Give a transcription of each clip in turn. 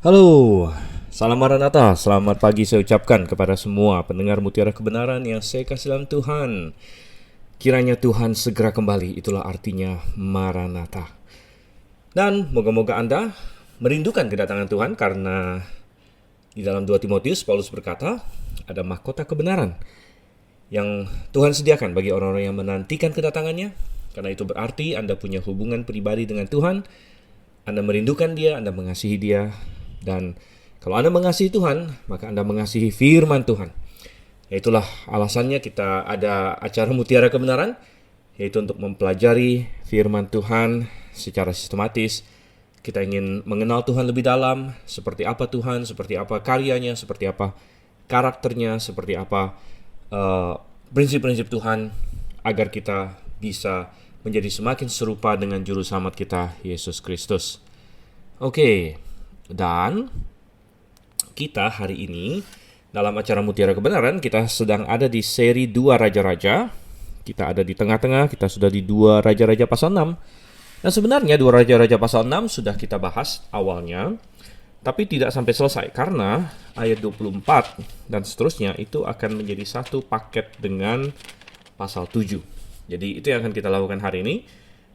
Halo, salam Maranatha, selamat pagi saya ucapkan kepada semua pendengar Mutiara Kebenaran yang saya kasih dalam Tuhan. Kiranya Tuhan segera kembali, itulah artinya Maranatha. Dan moga-moga Anda merindukan kedatangan Tuhan karena di dalam 2 Timotius Paulus berkata, ada mahkota kebenaran yang Tuhan sediakan bagi orang-orang yang menantikan kedatangannya. Karena itu berarti Anda punya hubungan pribadi dengan Tuhan, Anda merindukan Dia, Anda mengasihi Dia. Dan kalau Anda mengasihi Tuhan, maka Anda mengasihi firman Tuhan. Itulah alasannya kita ada acara Mutiara Kebenaran, yaitu untuk mempelajari firman Tuhan secara sistematis. Kita ingin mengenal Tuhan lebih dalam, seperti apa Tuhan, seperti apa karyanya, seperti apa karakternya, seperti apa prinsip-prinsip Tuhan, agar kita bisa menjadi semakin serupa dengan juru selamat kita, Yesus Kristus. Oke. Dan kita hari ini dalam acara Mutiara Kebenaran kita sedang ada di seri 2 Raja-Raja. Kita ada di tengah-tengah, kita sudah di 2 Raja-Raja pasal 6. Dan sebenarnya 2 Raja-Raja pasal 6 sudah kita bahas awalnya, tapi tidak sampai selesai karena ayat 24 dan seterusnya itu akan menjadi satu paket dengan pasal 7. Jadi itu yang akan kita lakukan hari ini.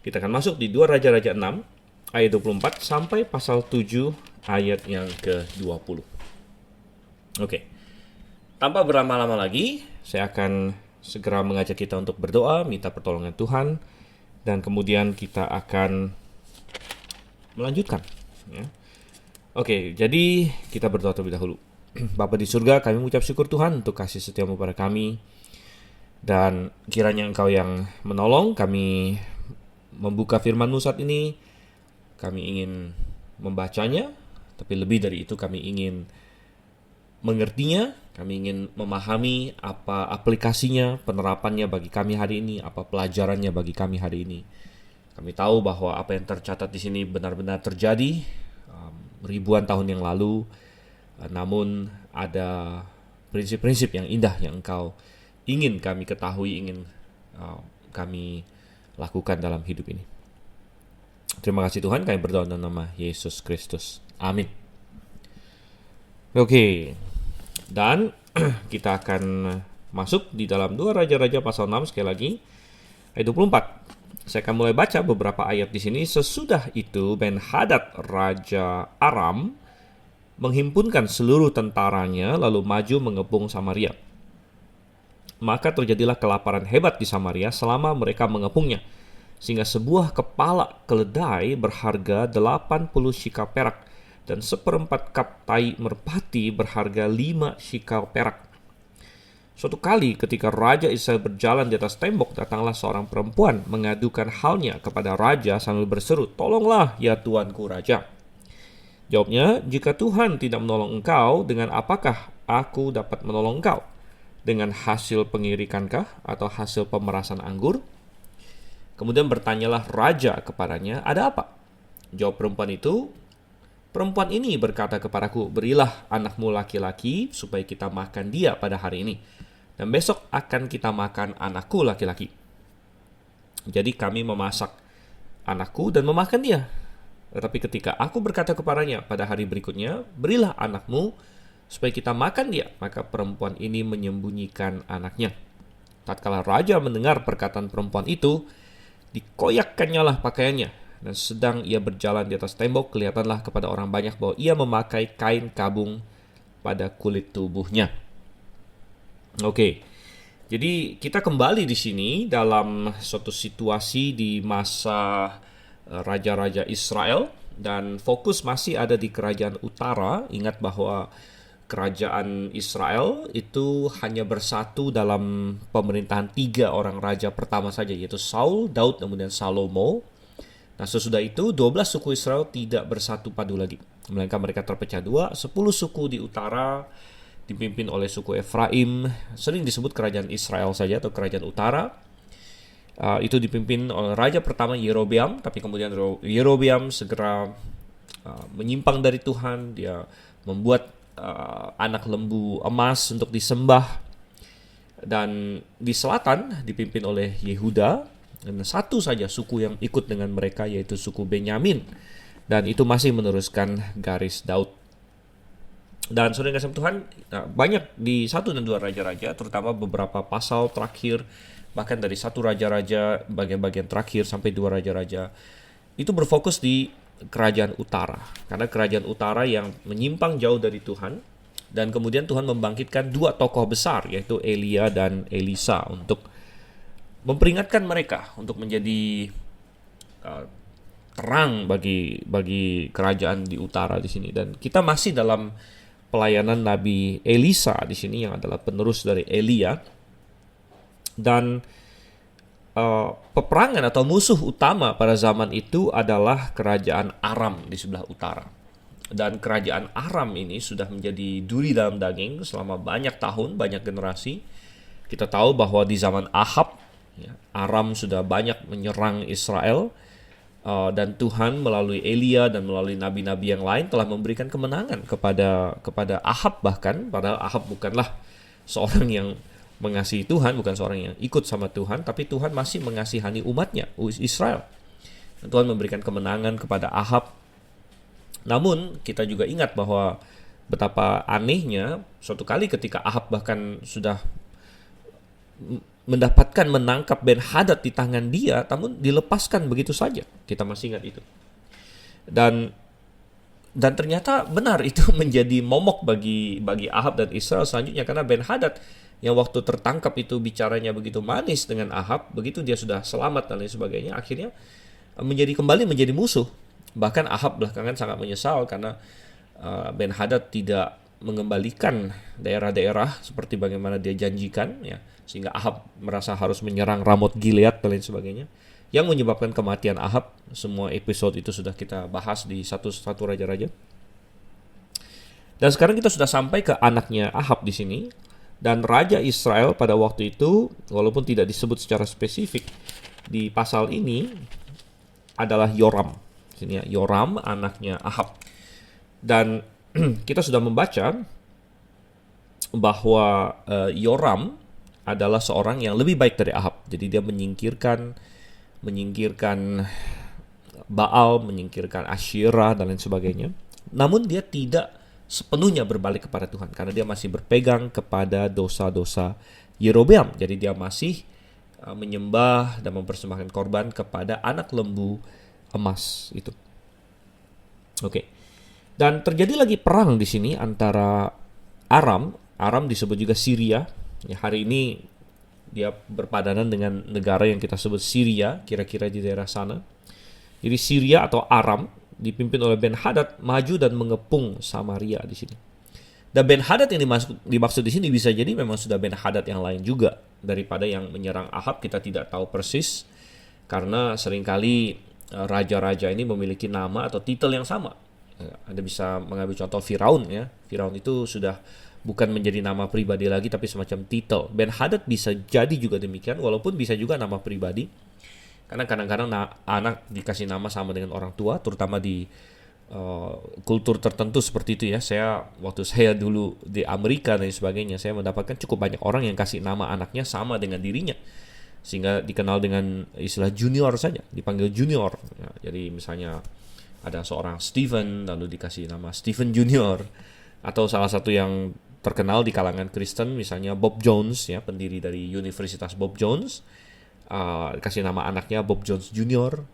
Kita akan masuk di 2 Raja-Raja 6 ayat 24 sampai pasal 7 ayat yang ke-20. Oke. Tanpa berlama-lama lagi, saya akan segera mengajak kita untuk berdoa, minta pertolongan Tuhan, dan kemudian kita akan melanjutkan. Ya. Oke, jadi kita berdoa terlebih dahulu. Bapa di surga, kami mengucap syukur Tuhan untuk kasih setiamu pada kami, dan kiranya Engkau yang menolong kami membuka firman-Mu saat ini. Kami ingin membacanya, tapi lebih dari itu kami ingin mengertinya, kami ingin memahami apa aplikasinya, penerapannya bagi kami hari ini, apa pelajarannya bagi kami hari ini. Kami tahu bahwa apa yang tercatat di sini benar-benar terjadi ribuan tahun yang lalu, namun ada prinsip-prinsip yang indah yang Engkau ingin kami ketahui, ingin kami lakukan dalam hidup ini. Terima kasih Tuhan, kami berdoa dalam nama Yesus Kristus. Amin. Oke. Dan kita akan masuk di dalam 2 Raja-Raja pasal 6 sekali lagi. Ayat 24. Saya akan mulai baca beberapa ayat di sini. Sesudah itu Ben-Hadad Raja Aram menghimpunkan seluruh tentaranya lalu maju mengepung Samaria. Maka terjadilah kelaparan hebat di Samaria selama mereka mengepungnya, sehingga sebuah kepala keledai berharga 80 shikal perak dan 1/4 kap tai merpati berharga 5 shikal perak. Suatu kali ketika Raja Israel berjalan di atas tembok, datanglah seorang perempuan mengadukan halnya kepada Raja sambil berseru, "Tolonglah ya tuanku Raja." Jawabnya, "Jika Tuhan tidak menolong engkau, dengan apakah aku dapat menolong engkau? Dengan hasil pengirikankah atau hasil pemerasan anggur?" Kemudian bertanyalah raja kepadanya, "Ada apa?" Jawab perempuan itu, "Perempuan ini berkata kepadaku, berilah anakmu laki-laki supaya kita makan dia pada hari ini. Dan besok akan kita makan anakku laki-laki. Jadi kami memasak anakku dan memakan dia. Tetapi ketika aku berkata kepadanya pada hari berikutnya, berilah anakmu supaya kita makan dia, maka perempuan ini menyembunyikan anaknya. Tatkala raja mendengar perkataan perempuan itu, dikoyakkannya lah pakaiannya, dan sedang ia berjalan di atas tembok, kelihatanlah kepada orang banyak bahwa ia memakai kain kabung pada kulit tubuhnya. Oke, jadi kita kembali di sini dalam suatu situasi di masa raja-raja Israel, dan fokus masih ada di kerajaan utara. Ingat bahwa kerajaan Israel itu hanya bersatu dalam pemerintahan 3 orang raja pertama saja, yaitu Saul, Daud, kemudian Salomo. Nah, sesudah itu 12 suku Israel tidak bersatu padu lagi, melainkan mereka terpecah dua. 10 suku di utara dipimpin oleh suku Efraim, sering disebut kerajaan Israel saja atau kerajaan utara. Itu dipimpin oleh raja pertama Yerobeam, tapi kemudian Yerobeam segera menyimpang dari Tuhan. Dia membuat anak lembu emas untuk disembah. Dan di selatan dipimpin oleh Yehuda, dan satu saja suku yang ikut dengan mereka, yaitu suku Benyamin, dan itu masih meneruskan garis Daud. Dan saudara kasih Tuhan, banyak di 1 dan 2 Raja-Raja, terutama beberapa pasal terakhir, bahkan dari 1 Raja-Raja bagian-bagian terakhir sampai 2 Raja-Raja, itu berfokus di kerajaan utara. Karena kerajaan utara yang menyimpang jauh dari Tuhan, dan kemudian Tuhan membangkitkan 2 tokoh besar, yaitu Elia dan Elisa, untuk memperingatkan mereka untuk menjadi uh, terang bagi kerajaan di utara di sini. Dan kita masih dalam pelayanan Nabi Elisa di sini, yang adalah penerus dari Elia. Dan peperangan atau musuh utama pada zaman itu adalah kerajaan Aram di sebelah utara. Dan kerajaan Aram ini sudah menjadi duri dalam daging selama banyak tahun, banyak generasi. Kita tahu bahwa di zaman Ahab, ya, Aram sudah banyak menyerang Israel, dan Tuhan melalui Elia dan melalui nabi-nabi yang lain telah memberikan kemenangan kepada Ahab, bahkan padahal Ahab bukanlah seorang yang mengasihi Tuhan, bukan seorang yang ikut sama Tuhan, tapi Tuhan masih mengasihani umatnya, Israel. Dan Tuhan memberikan kemenangan kepada Ahab. Namun kita juga ingat bahwa betapa anehnya suatu kali ketika Ahab bahkan sudah mendapatkan menangkap Ben-Hadad di tangan dia, namun dilepaskan begitu saja. Kita masih ingat itu. Dan ternyata benar itu menjadi momok bagi Ahab dan Israel selanjutnya, karena Ben-Hadad yang waktu tertangkap itu bicaranya begitu manis dengan Ahab, begitu dia sudah selamat dan lain sebagainya, akhirnya kembali menjadi musuh. Bahkan Ahab belakangan sangat menyesal karena Ben-Hadad tidak mengembalikan daerah-daerah seperti bagaimana dia janjikan, ya, sehingga Ahab merasa harus menyerang Ramot Gilead dan lain sebagainya, yang menyebabkan kematian Ahab. Semua episode itu sudah kita bahas di satu Raja-Raja. Dan sekarang kita sudah sampai ke anaknya Ahab di sini. Dan Raja Israel pada waktu itu, walaupun tidak disebut secara spesifik di pasal ini, adalah Yoram. Sini ya, Yoram anaknya Ahab. Dan kita sudah membaca bahwa Yoram adalah seorang yang lebih baik dari Ahab. Jadi dia menyingkirkan Baal, menyingkirkan Asyirah dan lain sebagainya. Namun dia tidak sepenuhnya berbalik kepada Tuhan, karena dia masih berpegang kepada dosa-dosa Yerobeam. Jadi dia masih menyembah dan mempersembahkan korban kepada anak lembu emas itu. Oke. Dan terjadi lagi perang di sini antara Aram disebut juga Syria. Ya, hari ini dia berpadanan dengan negara yang kita sebut Syria, kira-kira di daerah sana. Jadi Syria atau Aram dipimpin oleh Ben-Hadad maju dan mengepung Samaria di sini. Dan Ben-Hadad yang dimaksud di sini bisa jadi memang sudah Ben-Hadad yang lain juga daripada yang menyerang Ahab. Kita tidak tahu persis karena seringkali raja-raja ini memiliki nama atau titel yang sama. Anda bisa mengambil contoh Firaun, ya. Firaun itu sudah bukan menjadi nama pribadi lagi tapi semacam titel. Ben-Hadad bisa jadi juga demikian, walaupun bisa juga nama pribadi. Karena kadang-kadang anak dikasih nama sama dengan orang tua, terutama di kultur tertentu seperti itu, ya. Waktu saya dulu di Amerika dan sebagainya, saya mendapatkan cukup banyak orang yang kasih nama anaknya sama dengan dirinya, sehingga dikenal dengan istilah junior saja, dipanggil junior. Ya, jadi misalnya ada seorang Stephen, lalu dikasih nama Stephen Junior, atau salah satu yang terkenal di kalangan Kristen, misalnya Bob Jones, ya, pendiri dari Universitas Bob Jones. Kasih nama anaknya Bob Jones Junior.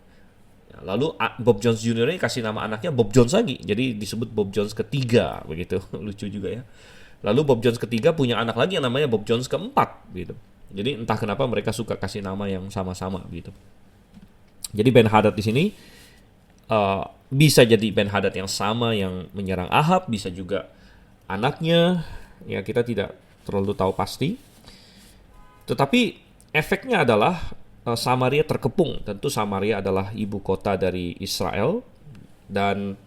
Lalu Bob Jones Junior ini kasih nama anaknya Bob Jones lagi, jadi disebut Bob Jones ketiga, begitu. Lucu juga, ya. Lalu Bob Jones ketiga punya anak lagi yang namanya Bob Jones keempat, gitu. Jadi entah kenapa mereka suka kasih nama yang sama-sama, gitu. Jadi Ben-Hadad di sini bisa jadi Ben-Hadad yang sama yang menyerang Ahab, bisa juga anaknya, ya, kita tidak terlalu tahu pasti. Tetapi efeknya adalah Samaria terkepung. Tentu Samaria adalah ibu kota dari Israel. Dan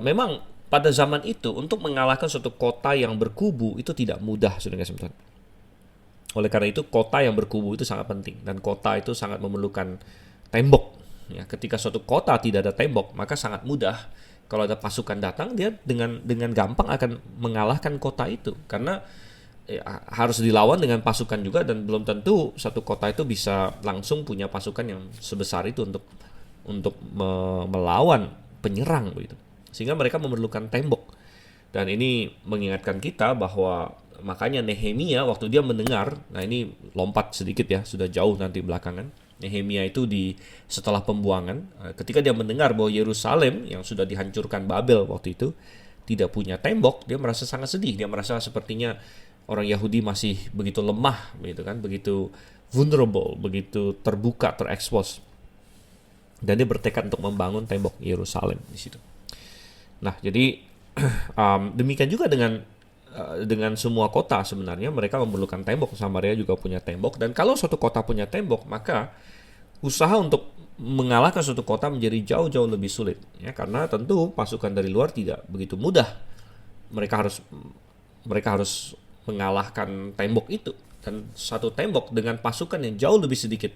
memang pada zaman itu untuk mengalahkan suatu kota yang berkubu itu tidak mudah, saudara-saudara. Oleh karena itu kota yang berkubu itu sangat penting. Dan kota itu sangat memerlukan tembok. Ya, ketika suatu kota tidak ada tembok, maka sangat mudah kalau ada pasukan datang, dia dengan gampang akan mengalahkan kota itu. Karena harus dilawan dengan pasukan juga, dan belum tentu satu kota itu bisa langsung punya pasukan yang sebesar itu untuk melawan penyerang begitu. Sehingga mereka memerlukan tembok. Dan ini mengingatkan kita bahwa makanya Nehemia waktu dia mendengar, nah ini lompat sedikit ya, sudah jauh nanti belakangan. Nehemia itu setelah pembuangan, ketika dia mendengar bahwa Yerusalem yang sudah dihancurkan Babel waktu itu tidak punya tembok, dia merasa sangat sedih. Dia merasa sepertinya orang Yahudi masih begitu lemah, begitu kan, begitu vulnerable, begitu terbuka, terekspos. Dan dia bertekad untuk membangun tembok Yerusalem di situ. Nah, jadi demikian juga dengan semua kota sebenarnya mereka memerlukan tembok. Samaria juga punya tembok, dan kalau suatu kota punya tembok, maka usaha untuk mengalahkan suatu kota menjadi jauh-jauh lebih sulit ya, karena tentu pasukan dari luar tidak begitu mudah. Mereka harus mengalahkan tembok itu, dan satu tembok dengan pasukan yang jauh lebih sedikit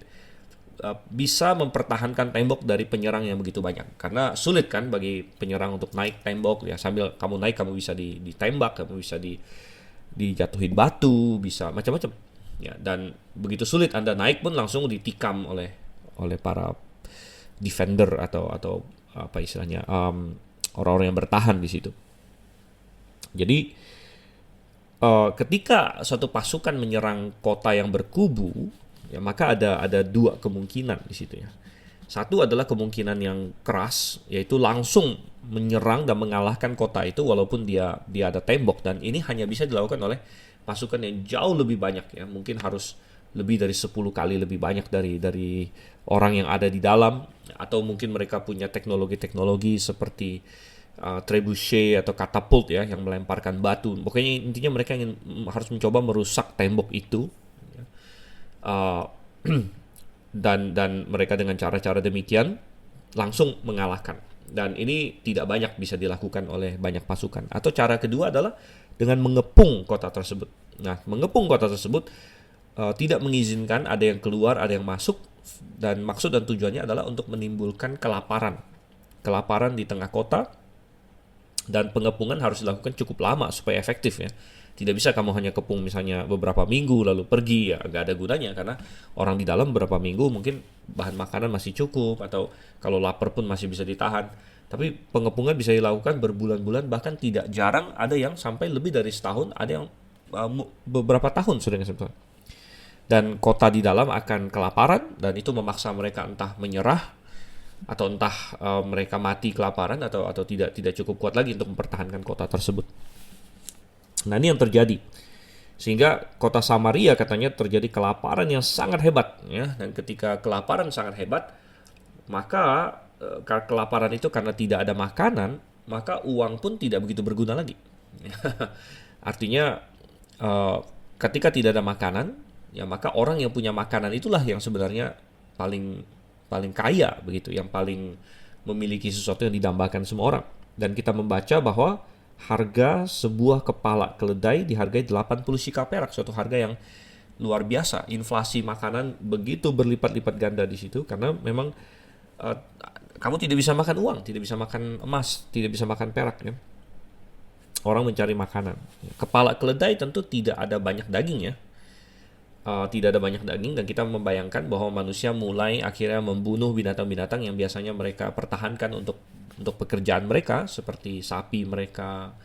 bisa mempertahankan tembok dari penyerang yang begitu banyak. Karena sulit kan bagi penyerang untuk naik tembok ya, sambil kamu naik kamu bisa ditembak, kamu bisa dijatuhin batu, bisa macam-macam ya. Dan begitu sulit Anda naik pun langsung ditikam oleh para defender atau apa istilahnya, orang-orang yang bertahan di situ. Jadi ketika suatu pasukan menyerang kota yang berkubu, ya maka ada dua kemungkinan di situ ya. Satu adalah kemungkinan yang keras, yaitu langsung menyerang dan mengalahkan kota itu walaupun dia ada tembok, dan ini hanya bisa dilakukan oleh pasukan yang jauh lebih banyak ya, mungkin harus lebih dari 10 kali lebih banyak dari orang yang ada di dalam, atau mungkin mereka punya teknologi seperti trebuchet atau katapult ya, yang melemparkan batu. Pokoknya intinya mereka harus mencoba merusak tembok itu. Dan mereka dengan cara-cara demikian langsung mengalahkan, dan ini tidak banyak bisa dilakukan oleh banyak pasukan. Atau cara kedua adalah dengan mengepung kota tersebut. Nah, mengepung kota tersebut tidak mengizinkan ada yang keluar, ada yang masuk, dan maksud dan tujuannya adalah untuk menimbulkan kelaparan di tengah kota. Dan pengepungan harus dilakukan cukup lama supaya efektif ya. Tidak bisa kamu hanya kepung misalnya beberapa minggu lalu pergi, ya gak ada gunanya, karena orang di dalam beberapa minggu mungkin bahan makanan masih cukup, atau kalau lapar pun masih bisa ditahan. Tapi pengepungan bisa dilakukan berbulan-bulan, bahkan tidak jarang ada yang sampai lebih dari setahun, ada yang beberapa tahun sudah disebut. Dan kota di dalam akan kelaparan, dan itu memaksa mereka entah menyerah atau entah mereka mati kelaparan, atau tidak cukup kuat lagi untuk mempertahankan kota tersebut. Nah, ini yang terjadi, sehingga kota Samaria katanya terjadi kelaparan yang sangat hebat ya. Dan ketika kelaparan sangat hebat, maka kelaparan itu karena tidak ada makanan, maka uang pun tidak begitu berguna lagi. Artinya ketika tidak ada makanan ya, maka orang yang punya makanan itulah yang sebenarnya paling kaya begitu, yang paling memiliki sesuatu yang didambakan semua orang. Dan kita membaca bahwa harga sebuah kepala keledai dihargai 80 shikal perak, suatu harga yang luar biasa. Inflasi makanan begitu berlipat-lipat ganda di situ, karena memang kamu tidak bisa makan uang, tidak bisa makan emas, tidak bisa makan perak ya. Orang mencari makanan. Kepala keledai tentu tidak ada banyak daging ya. Tidak ada banyak daging, dan kita membayangkan bahwa manusia mulai akhirnya membunuh binatang-binatang yang biasanya mereka pertahankan untuk pekerjaan mereka, seperti sapi mereka,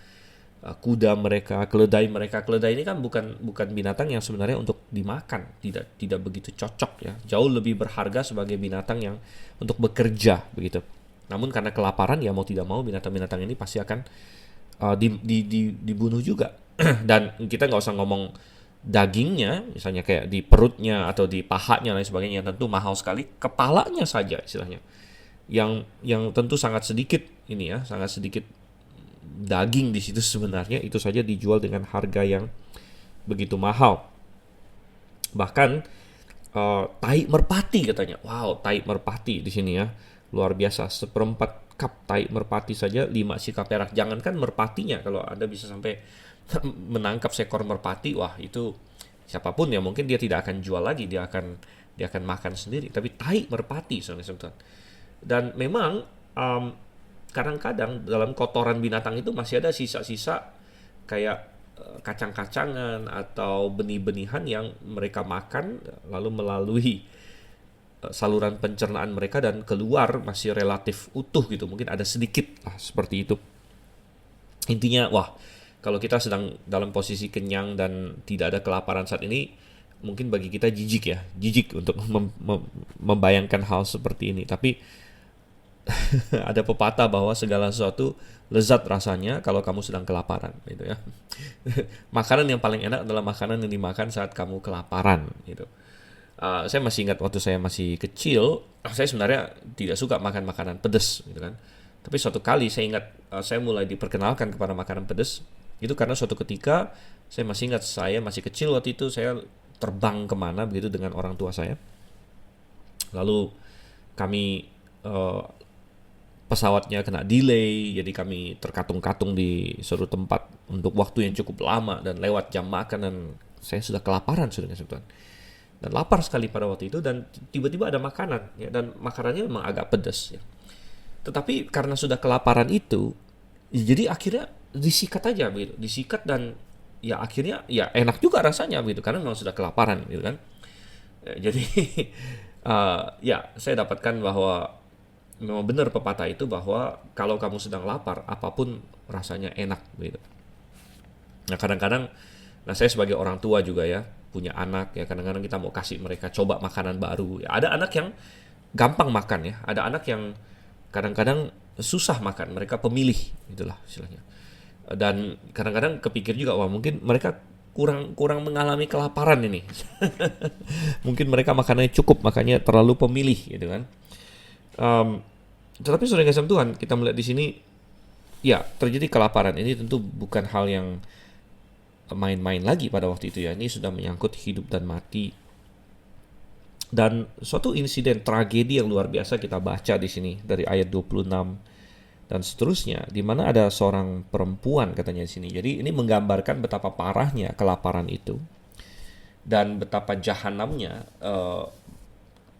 kuda mereka, keledai mereka. Keledai ini kan bukan binatang yang sebenarnya untuk dimakan, tidak begitu cocok ya. Jauh lebih berharga sebagai binatang yang untuk bekerja begitu. Namun karena kelaparan ya, mau tidak mau binatang-binatang ini pasti akan dibunuh juga. Dan kita nggak usah ngomong dagingnya, misalnya kayak di perutnya atau di pahanya lain sebagainya, tentu mahal sekali. Kepalanya saja istilahnya, yang tentu sangat sedikit ini ya, sangat sedikit daging di situ sebenarnya, itu saja dijual dengan harga yang begitu mahal. Bahkan tai merpati katanya, wow, tai merpati di sini ya, luar biasa. 1/4 cup tai merpati saja 5 shikal perak. Jangankan merpatinya, kalau Anda bisa sampai menangkap seekor merpati, wah itu siapapun ya mungkin dia tidak akan jual lagi, dia akan makan sendiri. Tapi tai merpati saudara-saudara. Dan memang kadang-kadang dalam kotoran binatang itu masih ada sisa-sisa kayak kacang-kacangan atau benih-benihan yang mereka makan lalu melalui saluran pencernaan mereka dan keluar masih relatif utuh gitu. Mungkin ada sedikit lah seperti itu. Intinya, wah, kalau kita sedang dalam posisi kenyang dan tidak ada kelaparan saat ini, mungkin bagi kita jijik ya, jijik untuk membayangkan hal seperti ini. Tapi ada pepatah bahwa segala sesuatu lezat rasanya kalau kamu sedang kelaparan, gitu ya. Makanan yang paling enak adalah makanan yang dimakan saat kamu kelaparan, gitu. Saya masih ingat waktu saya masih kecil, saya sebenarnya tidak suka makan makanan pedas, gitu kan. Tapi suatu kali saya ingat, saya mulai diperkenalkan kepada makanan pedas itu karena suatu ketika saya masih ingat, saya masih kecil waktu itu, saya terbang kemana begitu dengan orang tua saya. Lalu kami, eh, pesawatnya kena delay, jadi kami terkatung-katung di suatu tempat untuk waktu yang cukup lama dan lewat jam makan, dan saya sudah kelaparan sudah, Tuhan. Dan lapar sekali pada waktu itu, dan tiba-tiba ada makanan ya, dan makanannya memang agak pedas ya. Tetapi karena sudah kelaparan itu, jadi akhirnya disikat aja begitu, disikat, dan ya akhirnya ya enak juga rasanya begitu karena memang sudah kelaparan gitu kan. Jadi ya saya dapatkan bahwa memang benar pepatah itu bahwa kalau kamu sedang lapar, apapun rasanya enak gitu. Nah kadang-kadang, nah saya sebagai orang tua juga ya, punya anak ya, kadang-kadang kita mau kasih mereka coba makanan baru. Ya, ada anak yang gampang makan ya, ada anak yang kadang-kadang susah makan, mereka pemilih, itulah istilahnya. Dan kadang-kadang kepikir juga, wah mungkin mereka kurang kurang mengalami kelaparan ini. Mungkin mereka makanannya cukup, makanya terlalu pemilih gitu kan. Tetapi saudara kasih Tuhan, kita melihat di sini, ya terjadi kelaparan ini tentu bukan hal yang main-main lagi pada waktu itu ya. Ini sudah menyangkut hidup dan mati. Dan suatu insiden tragedi yang luar biasa kita baca di sini dari ayat 26 dan seterusnya, di mana ada seorang perempuan katanya di sini. Jadi ini menggambarkan betapa parahnya kelaparan itu dan betapa jahanamnya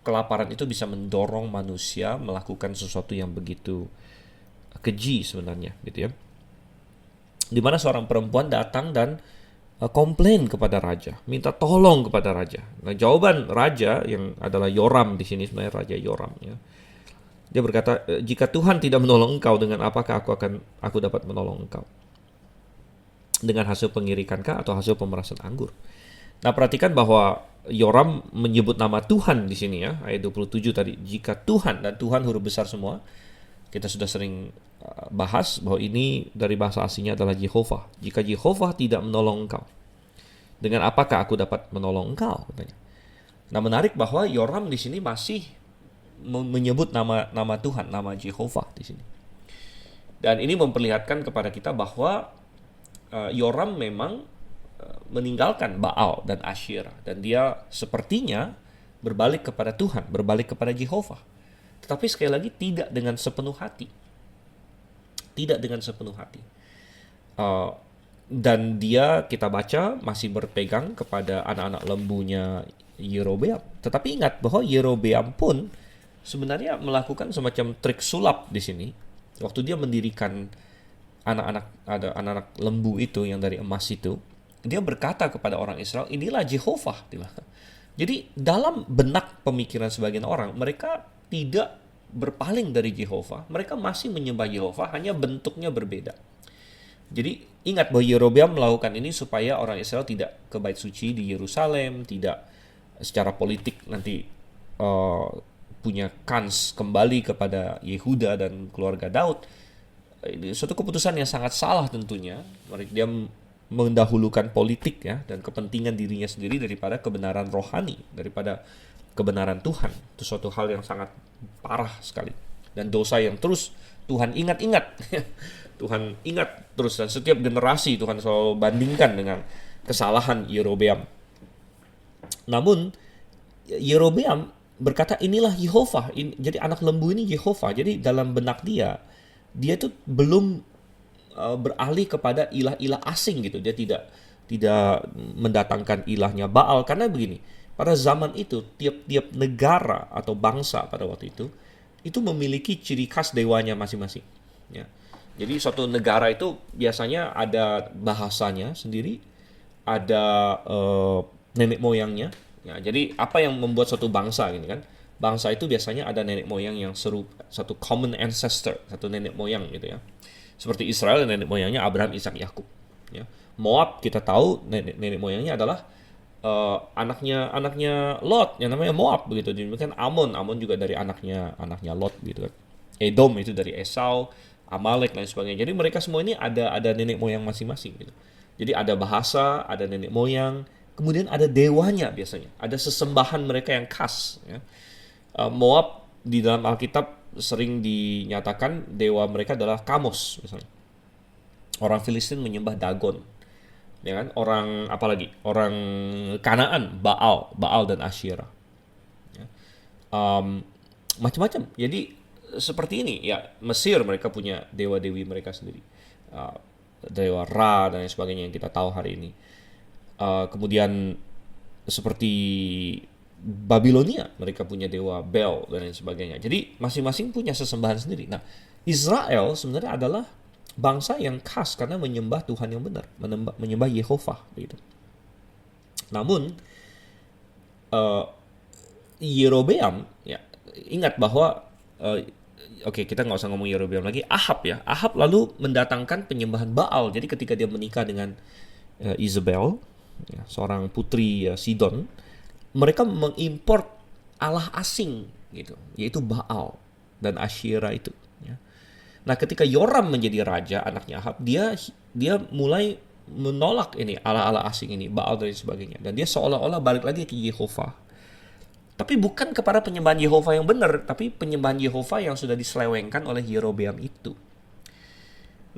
kelaparan itu bisa mendorong manusia melakukan sesuatu yang begitu keji sebenarnya, gitu ya. Di mana seorang perempuan datang dan komplain kepada raja, minta tolong kepada raja. Nah, jawaban raja yang adalah Yoram di sini, sebenarnya Raja Yoram ya. Dia berkata, jika Tuhan tidak menolong engkau, dengan apakah aku dapat menolong engkau? Dengan hasil pengirikankah atau hasil pemerasan anggur? Nah, perhatikan bahwa Yoram menyebut nama Tuhan di sini ya, ayat 27 tadi. Jika Tuhan, dan Tuhan huruf besar semua. Kita sudah sering bahas bahwa ini dari bahasa aslinya adalah Jehovah. Jika Jehovah tidak menolong engkau, dengan apakah aku dapat menolong engkau? Katanya. Nah, menarik bahwa Yoram di sini masih menyebut nama Tuhan, nama Jehovah di sini. Dan ini memperlihatkan kepada kita bahwa Yoram memang meninggalkan Baal dan Asyirah, dan dia sepertinya berbalik kepada Tuhan, berbalik kepada Jehovah. Tetapi sekali lagi tidak dengan sepenuh hati. Tidak dengan sepenuh hati. Dan dia, kita baca, masih berpegang kepada anak-anak lembunya Yerobeam. Tetapi ingat bahwa Yerobeam pun sebenarnya melakukan semacam trik sulap di sini. Waktu dia mendirikan anak-anak lembu itu yang dari emas itu, dia berkata kepada orang Israel, inilah Jehovah. Jadi dalam benak pemikiran sebagian orang, mereka tidak berpaling dari Jehovah, mereka masih menyembah Jehovah, hanya bentuknya berbeda. Jadi ingat bahwa Yerobeam melakukan ini supaya orang Israel tidak ke bait suci di Yerusalem, tidak secara politik nanti punya kans kembali kepada Yehuda dan keluarga Daud. Ini suatu keputusan yang sangat salah tentunya. Dia mendahulukan politik ya dan kepentingan dirinya sendiri daripada kebenaran rohani, daripada kebenaran Tuhan. Itu suatu hal yang sangat parah sekali, dan dosa yang terus Tuhan ingat-ingat. Tuhan ingat terus, dan setiap generasi Tuhan selalu bandingkan dengan kesalahan Yerobeam. Namun Yerobeam berkata, inilah Jehovah. Jadi anak lembu ini Jehovah. Jadi dalam benak dia itu belum beralih kepada ilah-ilah asing gitu. Dia tidak mendatangkan ilahnya Baal, karena begini, pada zaman itu tiap-tiap negara atau bangsa pada waktu itu memiliki ciri khas dewanya masing-masing ya. Jadi suatu negara itu biasanya ada bahasanya sendiri, ada nenek moyangnya ya. Jadi apa yang membuat suatu bangsa gitu kan, bangsa itu biasanya ada nenek moyang yang seru, satu common ancestor, satu nenek moyang gitu ya. Seperti Israel nenek moyangnya Abraham, Ishak, Yakub. Ya. Moab kita tahu nenek moyangnya adalah anaknya Lot yang namanya Moab begitu. Demikian Amon juga dari anaknya Lot gitu kan. Edom itu dari Esau, Amalek dan sebagainya. Jadi mereka semua ini ada nenek moyang masing-masing gitu. Jadi ada bahasa, ada nenek moyang, kemudian ada dewanya biasanya. Ada sesembahan mereka yang khas ya. Moab di dalam Alkitab sering dinyatakan dewa mereka adalah Kamos misalnya. Orang Filistin menyembah Dagon. Ya kan? Orang apalagi? Orang Kanaan, Baal dan Asyera. Ya. Macam-macam. Jadi seperti ini ya, Mesir mereka punya dewa-dewi mereka sendiri. Dewa Ra dan sebagainya yang kita tahu hari ini. Kemudian seperti Babilonia mereka punya dewa Bel dan lain sebagainya. Jadi masing-masing punya sesembahan sendiri. Nah, Israel sebenarnya adalah bangsa yang khas karena menyembah Tuhan yang benar, menyembah Yehova gitu. Namun Yerobeam ya, ingat bahwa oke, kita nggak usah ngomong Yerobeam lagi, Ahab ya. Ahab lalu mendatangkan penyembahan Baal. Jadi ketika dia menikah dengan Isabel ya, seorang putri Sidon, mereka mengimport Allah asing gitu, yaitu Baal dan Asyera itu ya. Nah, ketika Yoram menjadi raja, anaknya Ahab, dia mulai menolak ini Allah-Allah asing ini, Baal dan sebagainya. Dan dia seolah-olah balik lagi ke Yehova. Tapi bukan kepada penyembahan Yehova yang benar, tapi penyembahan Yehova yang sudah diselewengkan oleh Yerobeam itu.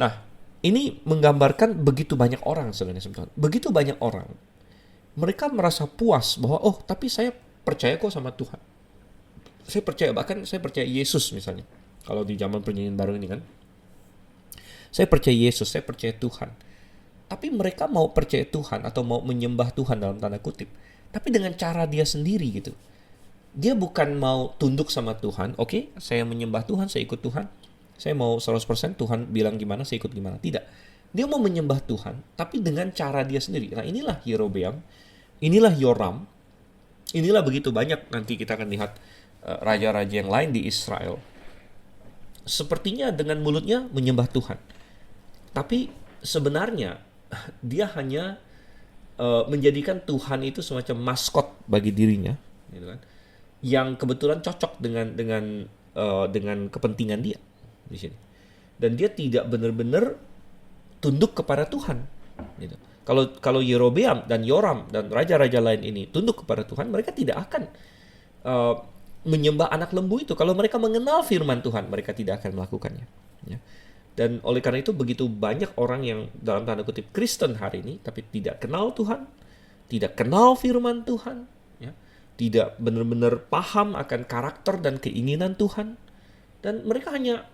Nah, ini menggambarkan begitu banyak orang sebenarnya. Begitu banyak orang. Mereka merasa puas bahwa, oh, tapi saya percaya kok sama Tuhan. Saya percaya, bahkan saya percaya Yesus misalnya. Kalau di zaman perjanjian baru ini kan, saya percaya Yesus, saya percaya Tuhan. Tapi mereka mau percaya Tuhan atau mau menyembah Tuhan dalam tanda kutip, tapi dengan cara dia sendiri gitu. Dia bukan mau tunduk sama Tuhan, oke, saya menyembah Tuhan, saya ikut Tuhan. Saya mau 100% Tuhan bilang gimana, saya ikut gimana. Tidak. Dia mau menyembah Tuhan, tapi dengan cara dia sendiri. Nah, inilah Yerobeam, inilah Yoram, inilah begitu banyak nanti kita akan lihat raja-raja yang lain di Israel. Sepertinya dengan mulutnya menyembah Tuhan, tapi sebenarnya dia hanya menjadikan Tuhan itu semacam maskot bagi dirinya, gitu kan? Yang kebetulan cocok dengan kepentingan dia di sini. Dan dia tidak benar-benar tunduk kepada Tuhan. Gitu. Kalau Yerobeam dan Yoram dan raja-raja lain ini tunduk kepada Tuhan, mereka tidak akan menyembah anak lembu itu. Kalau mereka mengenal firman Tuhan, mereka tidak akan melakukannya. Ya. Dan oleh karena itu begitu banyak orang yang dalam tanda kutip Kristen hari ini, tapi tidak kenal Tuhan, tidak kenal firman Tuhan, ya, tidak benar-benar paham akan karakter dan keinginan Tuhan, dan mereka hanya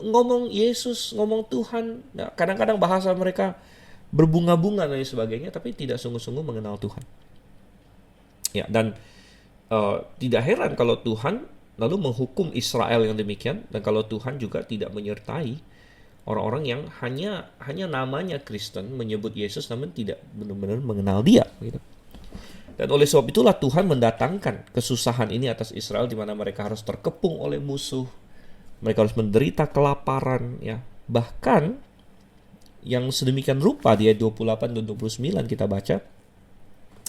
ngomong Yesus, ngomong Tuhan. Nah, kadang-kadang bahasa mereka berbunga-bunga dan sebagainya, tapi tidak sungguh-sungguh mengenal Tuhan. Ya, dan tidak heran kalau Tuhan lalu menghukum Israel yang demikian, dan kalau Tuhan juga tidak menyertai orang-orang yang hanya namanya Kristen, menyebut Yesus namun tidak benar-benar mengenal Dia. Gitu. Dan oleh sebab itulah Tuhan mendatangkan kesusahan ini atas Israel, di mana mereka harus terkepung oleh musuh, mereka harus menderita kelaparan, ya. Bahkan yang sedemikian rupa di ayat 28 dan 29 kita baca,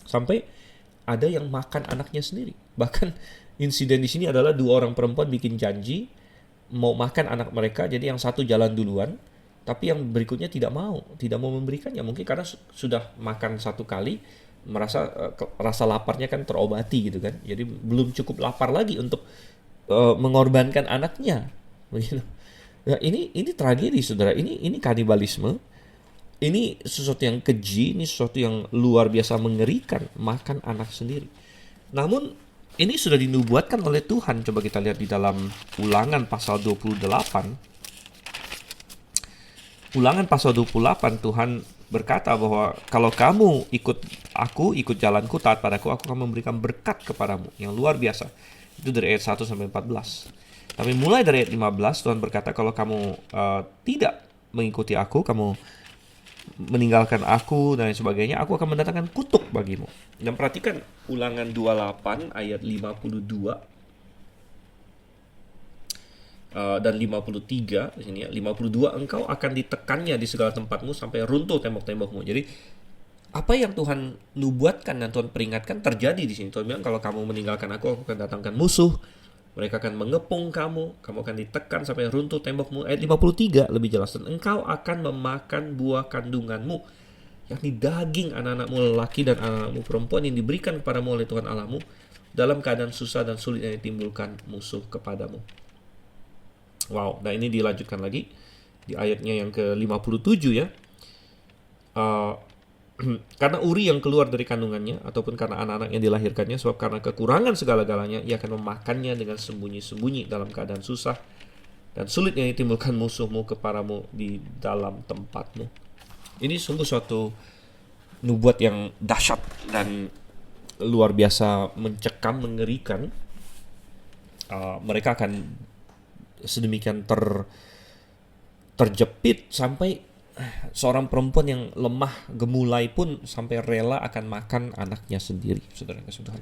sampai ada yang makan anaknya sendiri. Bahkan insiden di sini adalah dua orang perempuan bikin janji mau makan anak mereka, jadi yang satu jalan duluan, tapi yang berikutnya tidak mau memberikannya. Mungkin karena sudah makan satu kali, merasa rasa laparnya kan terobati gitu kan. Jadi belum cukup lapar lagi untuk mengorbankan anaknya. Begitu. Nah, ini tragedi, saudara. Ini kanibalisme. Ini sesuatu yang keji, ini sesuatu yang luar biasa mengerikan, makan anak sendiri. Namun ini sudah dinubuatkan oleh Tuhan. Coba kita lihat di dalam Ulangan pasal 28. Ulangan pasal 28, Tuhan berkata bahwa kalau kamu ikut aku, ikut jalanku, taat padaku, aku akan memberikan berkat kepadamu yang luar biasa. Itu dari ayat 1 sampai 14. Tapi mulai dari ayat 15, Tuhan berkata kalau kamu tidak mengikuti aku, kamu meninggalkan aku dan sebagainya, aku akan mendatangkan kutuk bagimu. Dan perhatikan Ulangan 28 ayat 52. dan 53 di sini ya, 52 engkau akan ditekannya di segala tempatmu sampai runtuh tembok-tembokmu. Jadi apa yang Tuhan nubuatkan dan Tuhan peringatkan terjadi di sini. Tuhan bilang kalau kamu meninggalkan aku akan datangkan musuh. Mereka akan mengepung kamu akan ditekan sampai runtuh tembokmu. Ayat 53 lebih jelas, dan engkau akan memakan buah kandunganmu, yakni daging anak-anakmu lelaki dan anak-anakmu perempuan yang diberikan kepadamu oleh Tuhan Allahmu dalam keadaan susah dan sulit yang ditimbulkan musuh kepadamu. Wow, nah ini dilanjutkan lagi di ayatnya yang ke-57 ya. Karena Uri yang keluar dari kandungannya ataupun karena anak-anak yang dilahirkannya, sebab karena kekurangan segala-galanya ia akan memakannya dengan sembunyi-sembunyi dalam keadaan susah dan sulit yang ditimbulkan musuhmu kepadamu di dalam tempatmu. Ini sungguh suatu nubuat yang dahsyat dan luar biasa mencekam, mengerikan. Mereka akan sedemikian terjepit sampai seorang perempuan yang lemah gemulai pun sampai rela akan makan anaknya sendiri, saudara kasih Tuhan.